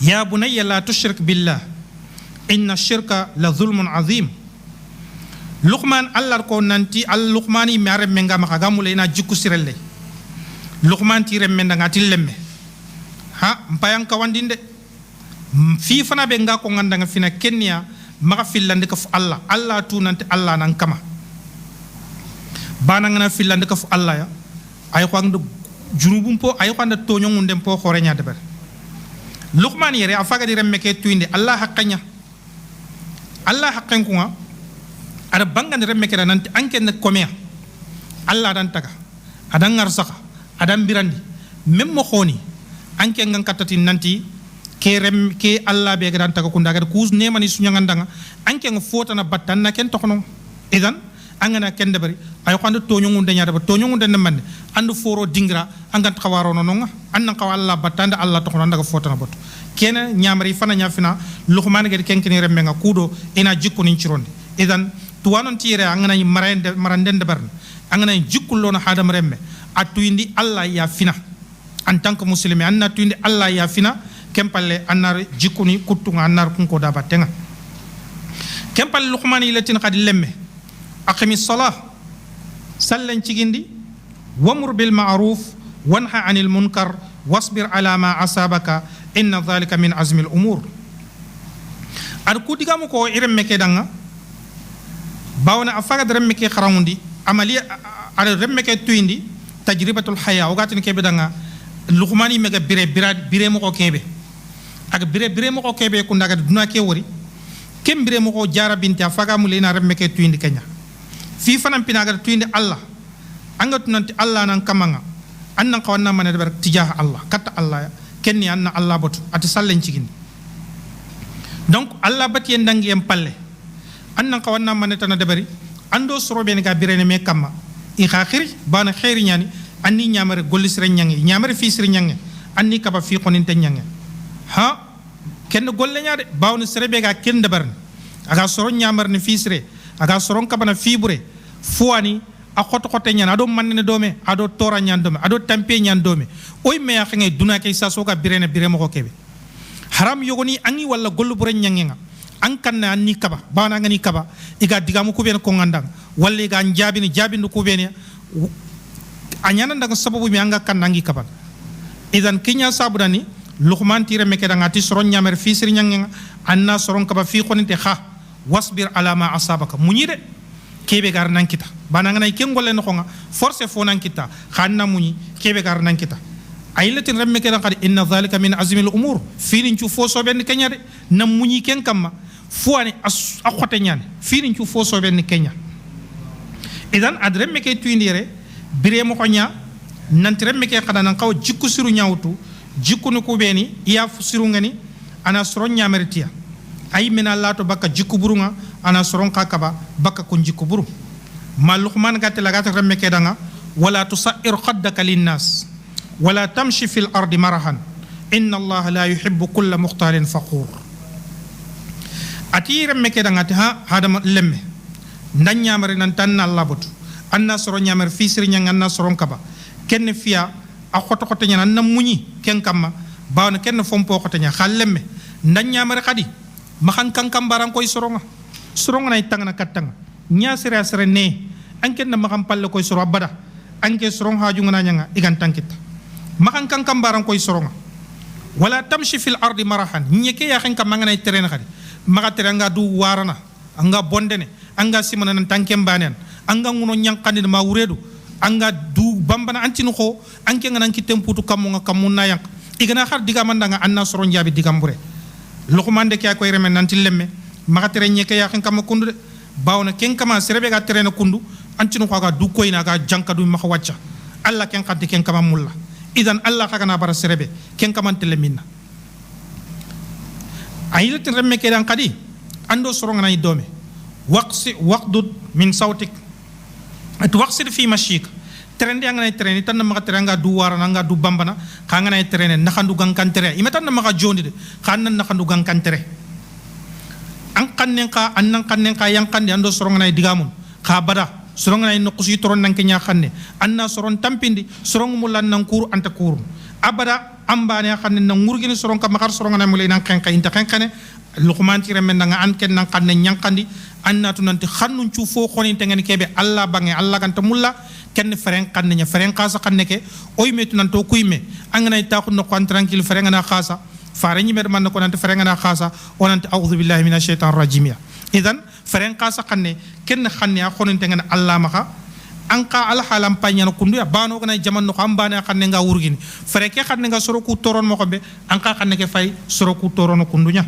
ya bunayya la tushrik billah inna ash-shirka la dhulmun azim luqman allah ko nanti al luqmani mi aremme ngama ka gamule ina jikku sirelle luqman ti remme ndanga tillemme ha mpayan ka wandinde fi fana be nga ko ngandanga fina kenya maka fillande ka fu allah allah tu nanti allah nan kama bana ngana fillande ka fu allah ya ay ko ngdo junubum po ay ko anda toño ngundem po xore nya deber luqman yere afaga di remme ke tuinde allah haqqanya allah haqqen ko nga ada bangan remme ke nanti anken ne komea allah dan taga adan ngarsaka adan birandi mem mo khoni anken ngan katati nanti ke allah be gran taga kunda ga kus ne mani sunya ngandanga anken fota na battan na ken tokono idan angana ken de bari ay ko ando toño ngunde nya de toño ngunde ne man andu foro dingra angan khawaro no nga anna ko allah battanda allah tokono ndaga fota na bot kena nyamari fana nyafina luqman ga ken ken remme nga kudo ina jikko nin cironde idan tuwanon tire angana maranden de barn angana jikkullo no hadam remme atuindi allah ya fina en tant que muslimi anna tuindi allah ya fina kempalle annar jikkuni kuttunga annar kunko da battenga kempalle luqman ilatin qad lemme aqimi salah sallan cigindi wamur bil ma'ruf wanha anil munkar wasbir ala ma asabaka inna dhalika min azmi al umur ar kudigamu ko iremme ke danga bawna afaga remme ke kharamundi amali ar remme ke tuindi tajribatul haya ogatini kebe danga luqmani mega bire mo ko kebe ak bire mo ko kebe ku ndaga duna ke wori kem bire mo ko jara binti afaga mu lena remme ke tuindi kenya fi fanam pinaga tuindi allah anga tunanti allah nan kamanga annan kawanna mane ber tijah allah katta allah kenni anna allah botu ati sallen cigindi donc allah bati en dangi en palle annan kawanna mane tan debari ando sorobe ne ga birene me kamma i khakhiri bana khairi nyani anni nyamare gollisre nyangi nyamare fisre nyangi anni kaba fi qoninte nyangi ha ken golle nyaade bawni serebe ga ken debarni aga soro nyamar ni fisre aga soron kaba na fibure fuani a khoto khote nyana ado manne dome ado tora nyandome ado tampe nyandome oy me akhe duna kay sa soga birene biremo ko kebe haram yogoni angi wala gollu bure nyangenga an kanna anni kaba bana ngani kaba iga digamu ko ben ko ngandang walla iga njabini jabindu ko ben anyana ndaga sababu mi anga kanna ngi kaba idan kinya sabudani luqman tire meke danga ti soron nyamer fi sir nyangenga anna soron kaba fi khoninte kha wasbir ala ma asabaka munyide kebe gar nan kita bana ngana ken golle no khonga force fo nan kita khanna munyi kebe gar nan kita aylatin remme ke dan qad inna dhalika min azmi al umur filin ci fo so ben kenya de nam munyi ken kamma fuani a khote nyane filin ci fo so ben kenya idan adremme ke tuindire bire mo khonya nan remme ke khada nan kaw jikku siru nyawtu jikku no ko beni iya fu siru ngani ana soron nyamertia ay mina lato baka jikku burunga ana soron kakaba baka kun jikku buru ma luqman gatte la gatte remme ke danga wala tusair khaddaka linnas wala tamshi fil ardi marahan inna allaha la yuhibbu kulla mukhtalin faqur ati remme ke danga ta hadama lemme ndan nyamare nan tan Allah botu anna soron nyamare fi sir nyanga anna soron kaba ken fiya a khoto khoto nyana na munyi ken kamma bawna ken fompo khoto nya khallemme ndan nyamare khadi makan kankam barang koy soronga nay tangana katanga nya sere sere ne anken na makan palle koy soro abada anke sorong haju ngana nyanga igan tankita makan kankam barang koy soronga wala tamshi fil ardi marahan nyeke ya khan kam ngana terena khadi maka teranga du warana anga bondene anga simana nan tankem banen anga nguno nyankandi ma wuredu anga du bambana antinu ko anke ngana kitemputu kamunga kamunna yank igana khar diga mandanga anna soron jabi digambure luqman de kya koy remen nanti lemme maka tere nyeke ya khan kam kundu bawna ken kama serebe ga terena kundu antinu ko ga du koyna ga janka du maka wacca alla ken khaddi ken kama mulla idan alla khagana bara serebe ken kama teleminna ayilati remme ke dan kadi ando soronga nay dome waqdud min sautik at waqsid fi mashik trendi angana trendi tan maka teranga du warana nga du bambana khangana trene nakhandu gankan tere imatan maka jondi de khannan nakhandu gankan tere an kannen ka annan kannen ka yang kande ando soronga nay digamun kha bada soronga nay nokusi toron nan kenya khanne anna soron tampindi soronga mulan nan kur anta kur abada ambane khanne nan ngurgini soron ka makar soronga nay mulay nan kenka inta kenkane luqman tire men nga an ken nan kanne nyankandi annatu nanti khannun cu fo khoni tengen kebe Allah bange Allah kan tamulla ken feren kan nya feren khasa kan ke oy metu nanto kuyme angana ta ko no kon tranquille feren na khasa fare ñi mer man ko nanti feren na khasa onanti a'udhu billahi minash shaitanir rajim ya idan feren khasa kan ne ken khanne ya khoni tengen Allah maka anka al halam panyano kundu ya bano kana jaman no ambana xanne nga wurgini fere ke xanne nga soro ku toron mo ko be anka xanne ke fay soro ku torono kundunya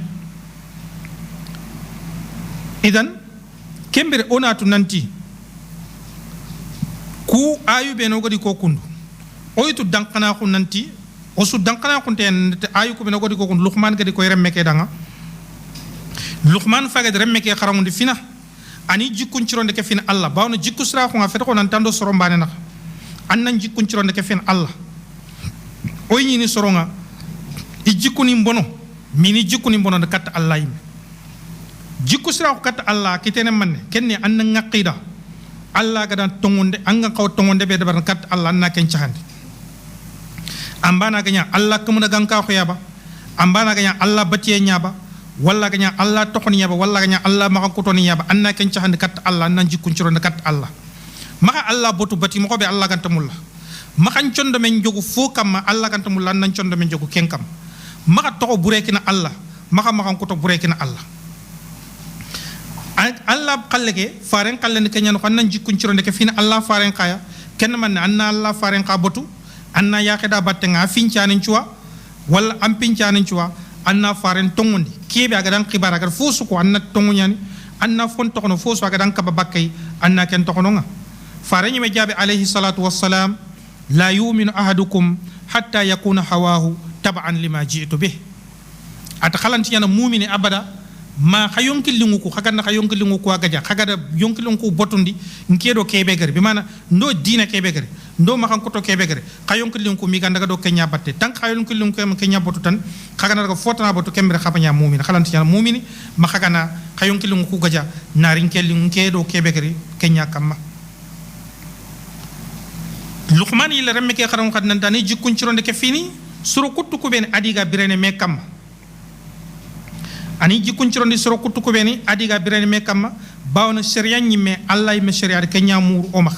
idan kembere onatu nanti ku ayu be no godi ko kundu oytu dankana ko nanti o su dankana ko ten ayu ko be no godi ko kundu luqman gadi ko remme ke danga luqman faga remme ke xaramundi fina ani jikkun cironde ke fin Allah bawno jikku sira ko ngafete ko nan tando soro mbane nak annan jikkun cironde ke fin Allah oy ni soronga i jikkuni mbono mini jikkuni mbono de kat Allah yim jikku sira ko kat Allah kitene manne kenni annan ngaqida Allah gadan tongonde anga kaw tongonde be dabar kat Allah na ken ciahande ambana ganya Allah kumuna ganka ko yaba ambana ganya Allah batiye nyaba walla ganya Allah tokoni yaba walla ganya Allah maka kutoni yaba anna ken ciahande kat Allah nan jikkun cironde kat Allah maka Allah botu bati mo ko be Allah ganta mulla maka condo men jogu fo kam Allah ganta mulla nan condo men jogu ken kam maka toko burekina Allah maka kuto burekina Allah Allah kalleke faren kallen kenya no nan jikkun cironde ke fina Allah faren kaya ken man anna Allah faren ka botu anna yakeda battenga fincanin cuwa walla am pincanin cuwa anna faren tongondi kebe aga dan khibara gar fosu ko anna tongunyani anna fon tokono fosu aga dan kaba bakkay anna ken tokono nga faren yime jabe alayhi salatu wassalam la yu'minu ahadukum hatta yakuna hawahu tab'an lima ji'tu bih at khalanti yana mu'mini abada ma khayonki lingu ko khagana khayonki lingu ko agaja khagada yonki lingu ko botundi nkedo kebe gar bi mana ndo dina kebe gar ndo ma kan koto kebe gar khayonki lingu mi ganda do kenya batte tan khayonki lingu ko kenya botu tan khagana ko fotana botu kembre khabanya mu'min khalanti yana mu'mini ma khagana khayonki lingu ko gaja narin kel lingu kedo kebe gar kenya kamma luqman ila remme ke kharam khadnan tani jikkun cironde ke fini suru kuttu ko ben adiga birene me kamma ani jikkun cironde suru kuttu ko ben adiga birene me kamma bawna sharia nyimme Allah me sharia ke nyamur o mak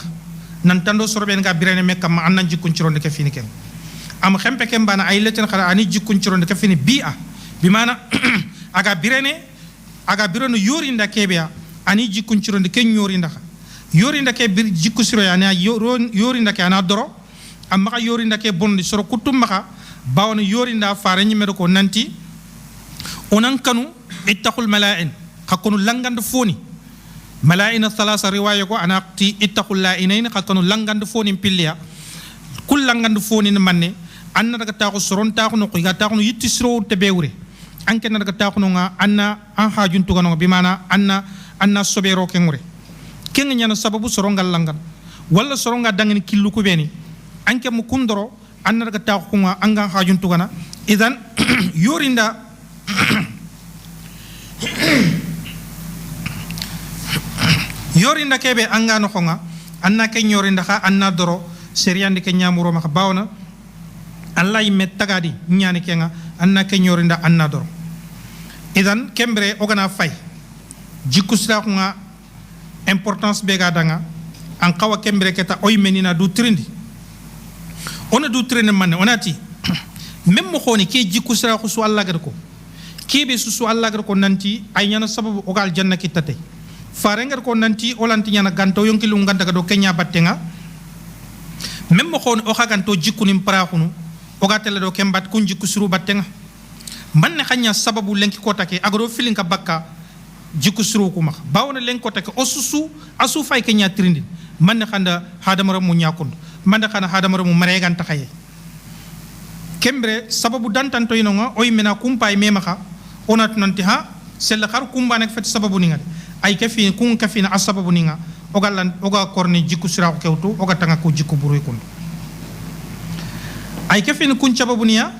nan tando soro ben ga birene me kamma annan jikkun cironde ke fini ken am xempe ken bana ay leten khara ani jikkun cironde ke fini bi'a bi mana aga birene yorinda kebea ani jikkun cironde ken yorinda yorinda ke bir jikku siro ya na yorinda ke ana doro amma ka yorinda ke bondi soro kutum maka bawna yorinda faare nyi medo ko nanti onan kanu ittaqul mala'in hakunu langand foni mala'ina thalasa riwaya ko ana ti ittaqul la'inain hakunu langand foni pilliya kul langand foni manne anna daga ta ko soron ta ko no ko ga ta ko yitti siro te bewre anke na daga ta ko nga anna an hajuntu gano bi mana anna sobero ke ngure kenga nyana sababu sorongal langal walla soronga dangani killu ko beni anke mu kundoro anna daga ta ko nga anga hajuntu gana idan yorinda kebe anga no khonga anna ke yorinda kha anna doro seriandi ke nyamuro ma bawna Allah yimme tagadi nyani kenga anna ke yorinda anna doro idan kembre ogana fay jikku sira ko nga importance be ga danga an kawa kembre keta oy menina du trindi ona du trindi man onati même mo khoni ke jikku sira ko su Allah gar ko kebe su Allah gar ko nanti ay nyana sababu ogal janna kitate farengar ko nanti olanti nyana ganto yonki lu nganta do kenya battenga même mo khoni o khaganto jikku nim parakhunu oga tele do kembat kun jikku suru battenga man ne khanya sababu lenki ko take agro filinka bakka jikku suru ko mak bawna len ko take o susu asu fay kenya trindi man ne khanda hadamara mu nyakund man ne khana hadamara mu maregan takhaye kembre sababu dantanto inonga oy mena kumpay memaka onat nanti ha sel khar kumba nak fet sababu ninga ay kafi kun kafi na sababu ninga oga korni jikku sura ko kewtu oga tanga ko jikku buru kun ay kafi kun sababu niya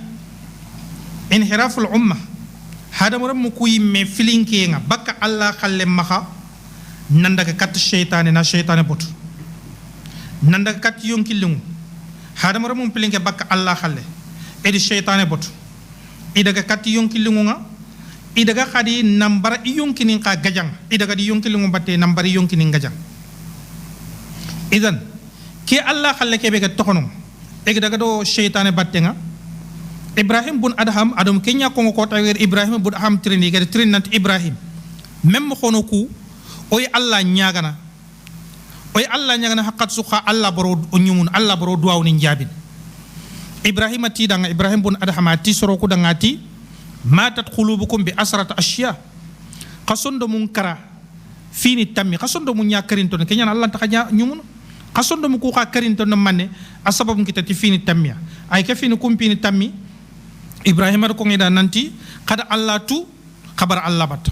inhiraful umma hadamara mu kuy me filinke nga bakka Allah khalle maha nandaga kat shaytané na shaytané bot nandaga kat yonki lungu hadamara mu filinke bakka Allah khalle edi shaytané bot idaga kat yonki lungu nga idaga khadi nambara iyonkini ka gajang idaga di yonkili ngobatte nambara yonkini gajang idan ke Allah khalle ke be ga tokono e daga do shaytané battenga Ibrahim bun Adham adum kenya ko ko tawer Ibrahim bun Adham trini ga trinant Ibrahim même khono ku oy Allah nyagana haqqat suqa Allah baro nyumun Allah baro duwaw ni njabin Ibrahim ati danga Ibrahim bun Adham ati soro ku danga ati matat qulubukum bi asrat ashya qasondo munkara fini tammi qasondo mun nyakarinto kenya Allah takanya nyumun qasondo mu ku ka karinto no manne asbabum kitati fini tammiya ay ka fini kumpini tammi Ibrahim ko ngida nanti kada Allah tu khabar Allah bat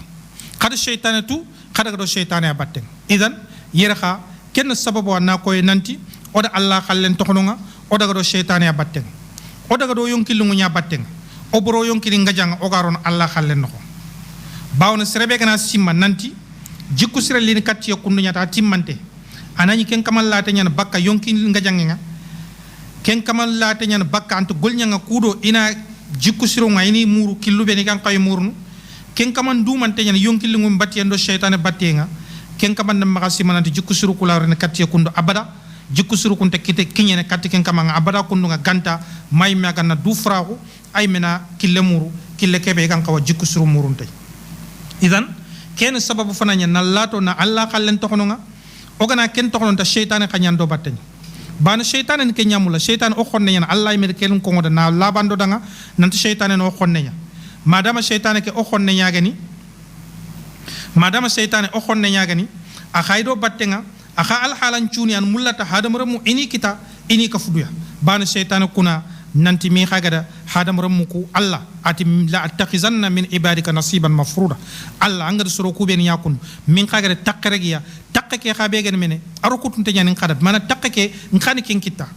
kada shaytan tu kada do shaytan ya batten idan yerha ken sababu na koy nanti oda Allah khallen tokononga oda do shaytan ya batten oda do yonkilungu nya batten o boro yonkili ngajang o garon Allah khallen noko bawna serebe kana simma nanti jikku sire lini katti kundu nyata timmante anani ken kamal lata nyana bakka yonkili ngajang nga ken kamal lata nyana bakka antu golnya nga kudo ina jikku siro ngayni muru killu be ni kan kay murnu ken kaman du man teñan yonkil ngum batti endo shaytan batti nga ken kaman nam makasi mananti jikku siro kula rene katti kundu abada jikku siro kunte kite kinyene katti ken kamanga abada kundu nga ganta may me ganna du fraxu ay mena kille muru kille kebe kan kawa jikku siro murun tay idan ken sababu fananya na lato na Allah kallen tokono nga ogana ken tokono ta shaytan kanyan do batte bana shaytan en kenya mula shaytan o xonne ñana Allah mi kelum ko ngoda na labando danga nanti shaytan en o xonne ña madama shaytan ke o xonne ñagani madama shaytan o xonne ñagani a khaydo battenga a kha al halan ciuni an mulata hadam ramu ini kita ini ka fuduya bana shaytan kuna nanti mi khagada hadam ramu ku Allah ati la attakhizanna min ibadika nasiban mafruda Allah angar suro ku ben yakun min khagada takregiya takke khabe gen mene arukutunte ñanin khadat mana takke nkhani ken kita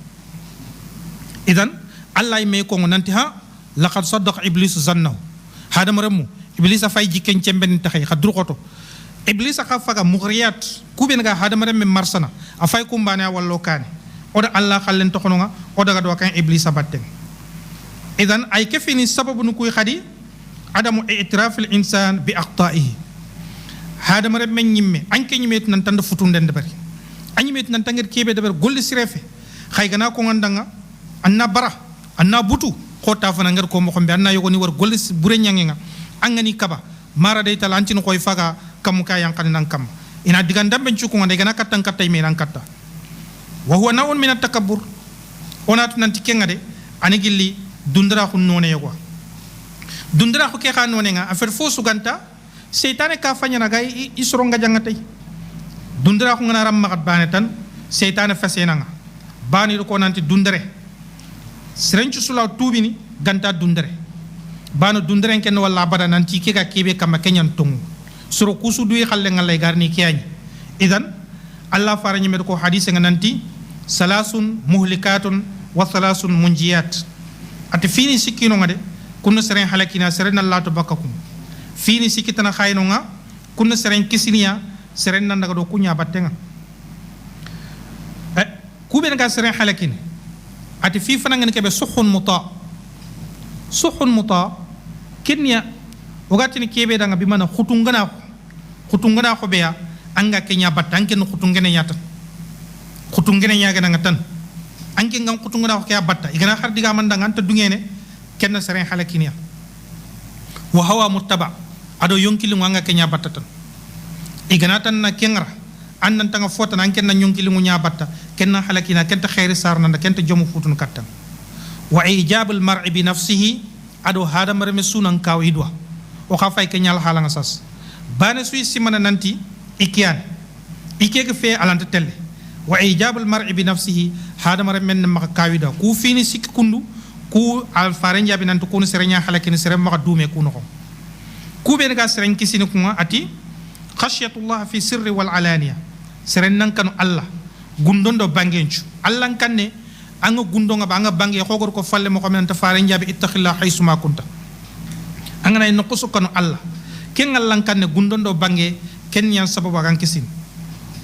idan Allah me ko nanti ha laqad saddaqa iblis zannahu hadam ramu iblis fay jiken cemben taxay khadru khoto iblis ka faga mughriyat ku ben ga hadam ramu marsana afay ku mbane wallo kane oda Allah khallen to khononga oda ga do kan iblis batten idan ay kefini sababu nu kuy khadi adamu i'tiraf al insan bi aqta'ihi hadam ramu nyimme anke nyimet nan tan futunde bari anyimet nan tanger kebe debar golli sirefe khay gana ko ngandanga anna bara anna butu khota fana ngar ko mo xombe anna yogoni war golli bure nyangenga angani kaba mara day talantin koy faga kam ka yankani nan kam ina digandam ben ci ko ngande gana kattan kattay me nan katta wa huwa nawun min at-takabbur onat nanti kengade ani gilli dundara khun none yego dundara ko ke khan none nga affaire fo suganta seytane ka fanya na gay isro nga jangatay dundara ko ngana ram magat bane tan seytane fasena nga bani ko nanti dundare serencu sulaw tubini ganta dundare bana dundare ken wala bada nanti ke ga kebe kama kenyan tungu suro kusu duy khalle ngalay garni kiyani idan Allah farani med ko hadith nga nanti salasun muhlikatun wa salasun munjiyat ati fini sikino ngade kunno seren halakina seren Allah to bakakum fini sikitana khayno nga kunno seren kisiniya seren nan daga do kunya battenga kuben ga seren halakin ati fi fana ngene kebe suhun muta kenya wagati ni kebe danga bi mana khutungana ko beya anga kenya batanke no khutungene nyata khutungene nyaga nga tan anke ngam khutungana ko kya batta igana khar diga man danga ta dungene kenna seren halakinia wa hawa muttaba ado yonkili nga kenya batta tan igana tan na kengra annan tanga fota nan kenna yonkili nya batta kenna halakina kenta khairi sarna kenta jomu futun kattan wa ijabul mar'i bi nafsihi ado hada marme sunan kawidwa o khafay kenyal halanga sas bana suy simana nanti ikian ikeke fe alanta telle wa ijabul mar'i bi nafsihi hada marme men maka kawida ku fini sik kundu ku al faren jabi nantu kunu serenya halakini serem maka dume kuno ko ku be ga seren kisini kuma ati khashyatullah fi sirri wal alaniya seren nan kanu Allah gundondo bangenchu Allah kanne anga gundonga ba anga bange xogor ko falle mo xamne ta faren jabi ittakhillah haysuma kunta anga nay no kusu kanu Allah ken Allah kanne gundondo bange ken yan sababu gan kisin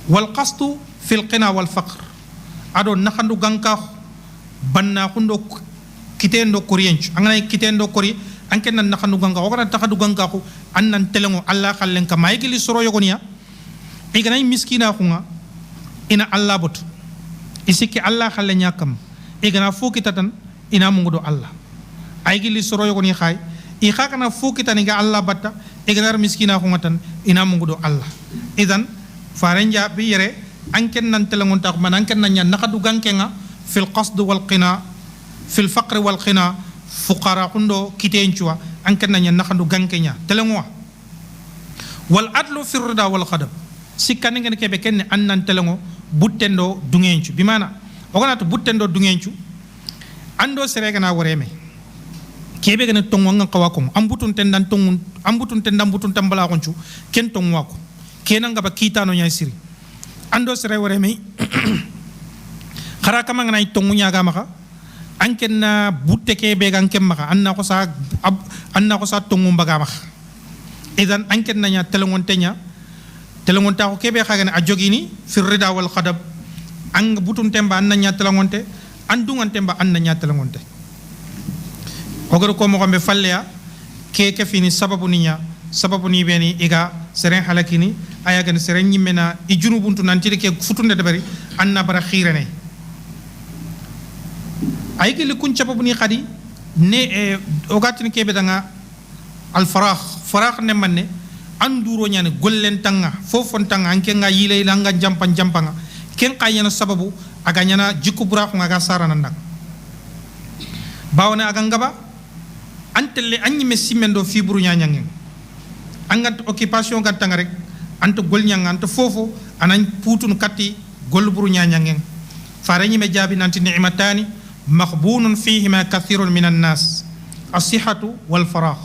wal qasdu fil qina wal faqr ado nakhandu ganka banna xundo kitendo koriyenchu anga nay kitendo kori anke nan nakhandu ganka o kana takhadu ganka ko annan telengo Allah khallen ka maygili soro yogoniya igana miskina khunga ina Allah bot isiki Allah khalle nyakam igana fukita tan ina mungudo Allah aygili soro yogoni khay i khakana fukita ni ga Allah batta igana miskina khunga tan ina mungudo Allah idan farenja bi yere anken nan telengon tak man anken nan nyan nakadu gankenga fil qasd wal qina fil faqr wal qina fuqara kundo kitenchwa anken nan nyan nakadu gankenya telengwa wal adlu fi rida wal qadab sikane ngene kebe ken annan telengo buttendo dungenchu bimana oganata buttendo dungenchu ando serega na woreme kebe gene tongo nga kawako ambutun tendan tongun ambutun tendam butun tambala konchu ken tongwa ko kenanga ba kitano nya siri ando sere woreme khara kama ngana tongu nya ga maka anken na butte kebe gankem maka anna ko sa tongu mbaga maka idan anken na nya telengon tenya telengon ta ko kebe khagane a jogini fi rida wal khadab ang butun temba anna nya telengonte andungan temba anna nya telengonte ogoro ko mo be falleya ke fini sababu ni beni iga seren halakini aya gan seren nyimena i junubuntu nanti ke futunde de bari anna bara khirene ay ke likun sababu ni khadi ne ogatini kebe danga al farah ne manne anduro nyane gollen tanga fofon tanga anke nga yile langa jampanga ken kayena sababu aga nyana jikku buraku nga sarana ndak bawne aga ngaba antelle anyi mesimendo fi buru nyanyangen angat occupation kan tanga rek anto gol nyanga anto fofo anan putun katti gol buru nyanyangen farani me jabi nanti ni'matani makhbunun fihima kathirun minan nas as-sihhatu wal farah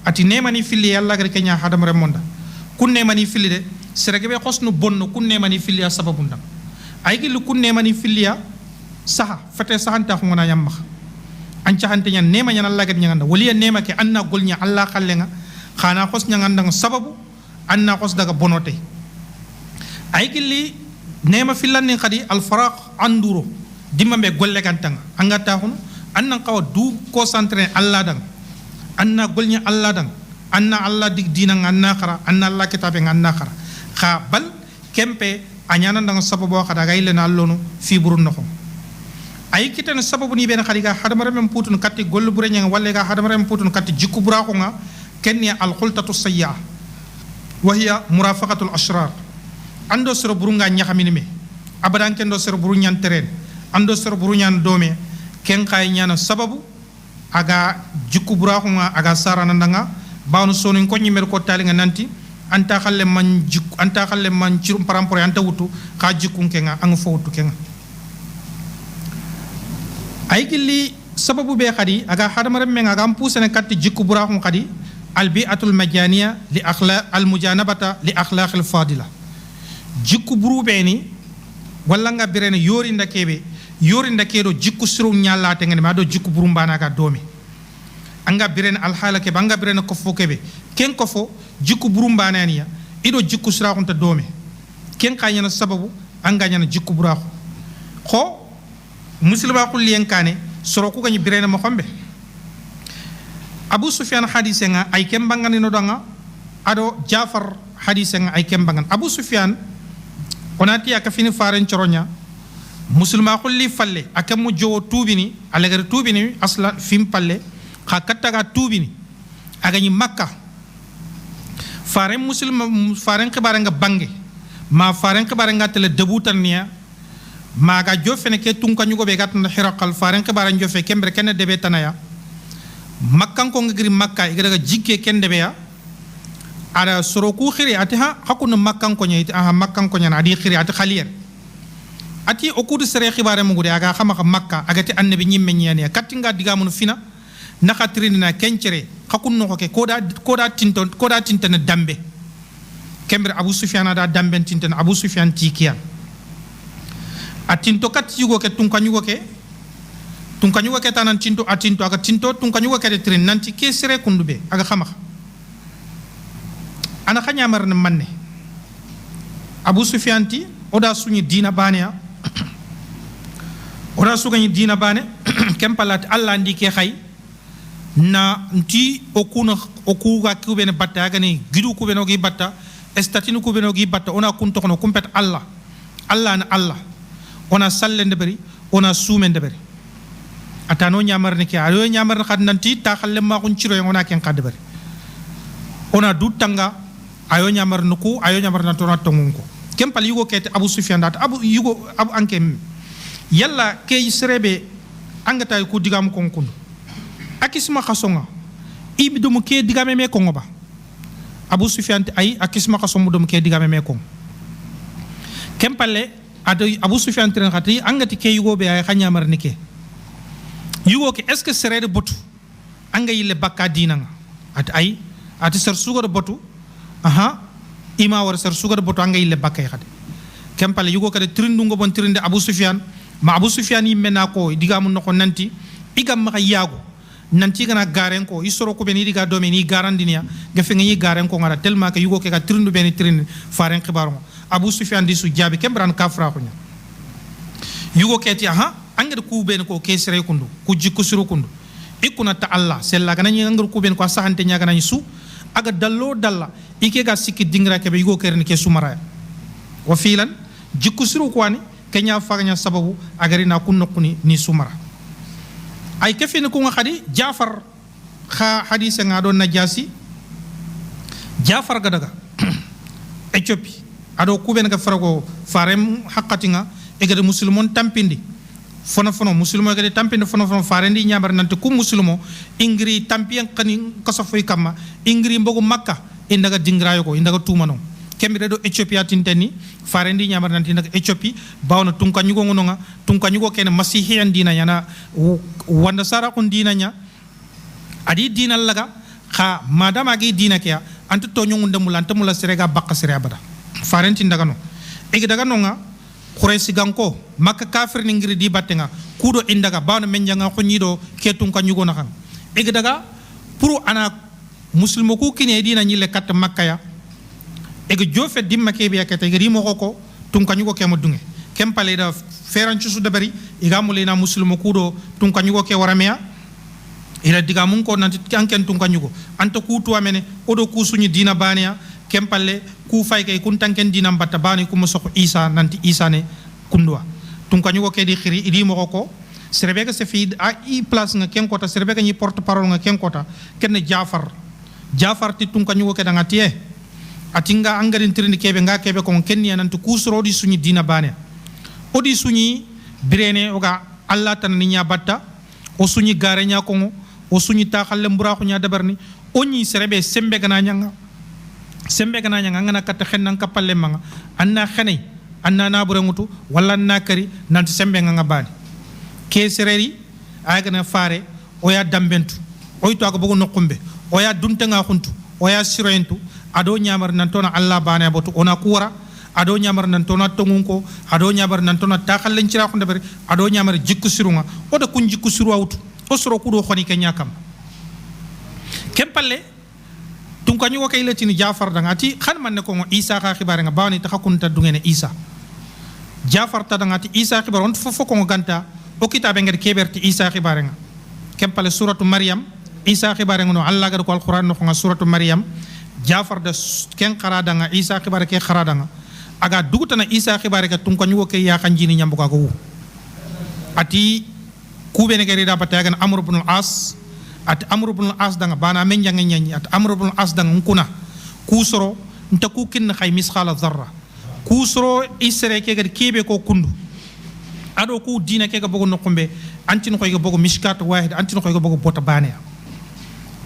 ati nemani filli yalla gare kenya hadam remonda kunne mani filli de seregebe khosnu bonno kunne mani filli ya sababunda ay gi lu kunne mani filli ya saha fate sahanta ngona yamma an cahante nyan nema nyan Allah gade nyanda waliya nema ke anna golnya Allah khallenga khana khos nyanga sababu anna khos daga bonote ay gi li nema fillan ni khadi al faraq anduro dimma be golle kantanga angata hono anna qawa du concentré Allah dang anna golnya Allah dang anna Allah dig dina nganna khara anna Allah kitabe nganna khara kha bal kempe anyana ndang sababu khada gayle na allonu fi burun nokho ay kitana sababu ni ben khaliga hadamare mem putun katti gollu bure nyanga walle ga hadamare mem putun katti jikku bura ko nga kenni al khultatu sayya wa hiya murafaqatul ashrar ando sero burunga nyaxamini me abadan kendo sero buru nyan teren ando sero buru nyan dome ken kay nyana sababu aga jikku bura ko nga aga sarana ndanga bawno sonu ko nyimer ko tali nga nanti anta khalle man cirum parampore anta wutu ka jikku kenga ang fo wutu kenga ay gilli sababu be khadi aga hadamare men aga pusene katti jikku bura ko khadi al bi'atul majaniya li akhlaq al mujanabata li akhlaq al fadila jikku buru be ni walla nga birene yori ndakedo jikku siru nyalla te ngene ma do jikku buru mbana ga domi anga birene al halake banga birene ko fo kebe ken ko fo jikku buru mbana niya ido jikku sira ko ta domi ken kanyana sababu anga nyana jikku bura ko muslima ko lienkane soro ko gani birene mo xombe Abu Sufyan hadise nga ay kembangani no danga ado Jafar hadise nga ay kembangan Abu Sufyan onati aka fini faren choronya muslima ko li falle aka mu jowo tubini alagar tubini asla fim palle kha kattaga tubini aga ni makka faren muslima faren khibara nga bange ma faren khibara nga tele debutan niya maga jofene ke tunka nyugo be gatna hiraqal faren khibara jofe kembre ken debe tanaya makkan ko ngiri makka igara jikke ken debe ya ada soroku khiri ati ha hakuna makkan ko nyiti aha makkan ko nyana adi khiri ati khalier ati okudu sere khibara mu gude aga khama makka agati annabi nyimme nyane katinga diga mun fina na khatrini na kencere hakun no ke koda tintana dambe kembre Abu Sufyan da dambe tintana Abu Sufyan tikiya atinto kat yugo ke tunkanyugo ke tanan tinto atinto aga tinto tunkanyugo ke trin nanti ke sere kundube aga khama ana khanya mar na manne Abu Sufyan ti oda suñu dina bane oda su gani dina bane kempalat Allah ndi ke khay na nti okuna okuga kubene batta gani gidu kubeno gi batta estatinu kubeno gi batta ona kunto kono kumpet Allah na Allah ona sallende bari ona sumende bari atano nyamar ne ke ayo nyamar khad nanti ta khalle ma kun ciro ona ken khad bari ona dutanga ayo nyamar nuku ayo nyamar nan tona tongunko kem pal yugo kete Abu Sufyan dat abu ankem yalla ke yisrebe angata ku digam konkun akisma khasonga ibdu mu ke digame me kongo ba Abu Sufyan ay akisma khasonga dum ke digame me kongo kem palle ado Abu Sufyan tren khati angati ke yugo be ay khanyamar nike yugo ke est ce que serede botu anga yille bakka dinanga at ser sugar botu ima war ser sugar botu anga yille bakka khade kem palle yugo kade trindungo bon trinde Abu Sufyan ma Abu Sufyan yimena ko digamu no ko nanti igam ma yago nanti gana garen ko isoro ko beni diga do ni garandinia gafe ngi garen ko ngara tellement que yugo ke ka trindu beni trin faren khibaro Abu Sufyan di su jabi kembran kafra ko nya yugo ke ti angir ku ben ko ke sere kundu ku jikku suru kundu ikuna ta Allah sella gana nyi angir ku ben ko sahante nya gana su aga dallo dalla ike ga sikki dingra ke be yugo ke ren ke sumara wa filan jikku suru ko ani kenya faganya sababu agari na kunno kuni ni sumara ay kefini ko khadi Jafar kha hadise nga don najasi Jafar gadaga Ethiopie ado kuben ga farago farem hakatinga egade muslimon tampindi fono muslimo egade tampindi fono farendi nyamar nante ku muslimo ingri tampiyan kani kasofoy kama ingri mbogo makka indaga dingrayo ko indaga tumano kembe do Ethiopia tinteni farendi nyamar nanti nak Ethiopie bawna tunka nyugo ngononga tunka nyugo ken masihiyan dina yana wanda sara kun dina nya adi dina laga kha madama gi dina kya antu to nyungu ndamul antamula serega bakka sere abada farenti ndaga no egi daga no nga khuresi ganko makka kafir ni ngiri di battenga kudo indaga bawna menjanga khonyido ke tunka nyugo na kan egi daga pour ana muslimo ku kine dina nyile kat makka ya ege jofe dimma kebe yakata ege rimo ko tunkanyugo ke modunge kempale da ferancu su dabari iga mulina muslimo kudo tunkanyugo ke waramea ila diga mun ko nanti kanken tunkanyugo anta kutu amene odo kusunyi dina bania kempale ku fay kay kun tanken dina batta bani ko musoko Isa nanti Isa ne kundwa tunkanyugo ke di khiri idi mo ko serbega se fi a i place nga ken kota serbega ni porte parole nga ken kota ken Jafar ti tunkanyugo ke da ngatie atinga angarin tirni kebe nga kebe ko kenni nantu kusro di sunyi dina bane odi sunyi birene oga Allah tan ni nya batta o sunyi gare nya ko o sunyi ta khalle mbura ko nya dabarni oni serebe sembe gana nya ngana kat xennan kapalle manga anna xene anna na bure ngutu wala na kari nanti sembe nga bani ke sereri aga na fare o ya dambentu o to aga bogo nokumbe o ya dunta nga khuntu o ya sirentu ado nyamar nantona Allah bana botu ona kuwara ado nyamar nantona tongunko ado nyamar nantona takhallen cira ko ndebere ado nyamar jikku sirunga oda kun jikku siru awtu o soro kudo khoni ke nyakam kempalle tun kanyu ko kayle tini Jafar dangati khan man ne ko Isa ka khibare nga bani ta hakunta dungene Isa Jafar ta dangati Isa khibare on fofo ko ganta o kitabe ngade keberti Isa khibare nga kempalle suratu Maryam Isa khibare nga no Allah gar ko alquran no nga suratu Maryam Jafar da ken qarada nga Isa khibare ke qarada nga aga dugutana Isa khibare ke tun kanyu ke ya kanjini nyambu ka ko ati kube ne gari da patagan Amr ibn al-As at Amr ibn al-As danga bana men janga nyanyi at Amr ibn al-As danga nkuna kusoro nta ku kin khay misqala dharra kusoro isere ke gari kebe ko kundu ado ku dina ke ga bogo nokombe antin ko ga bogo mishkat wahid antin ko ga bogo bota bane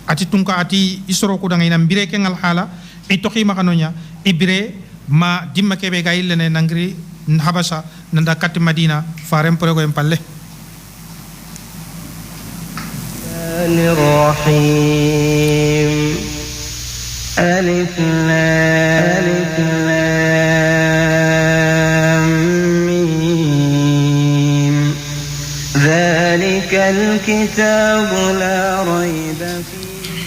ati tunka ati isoro ku danga ina mbire ke ngal hala e to khima kanonya ibire ma dimma ke be ga illene nangri habasha nanda kat Madina farem prego en palle الرحيم ألف لام ميم ذلك الكتاب لا ريب فيه.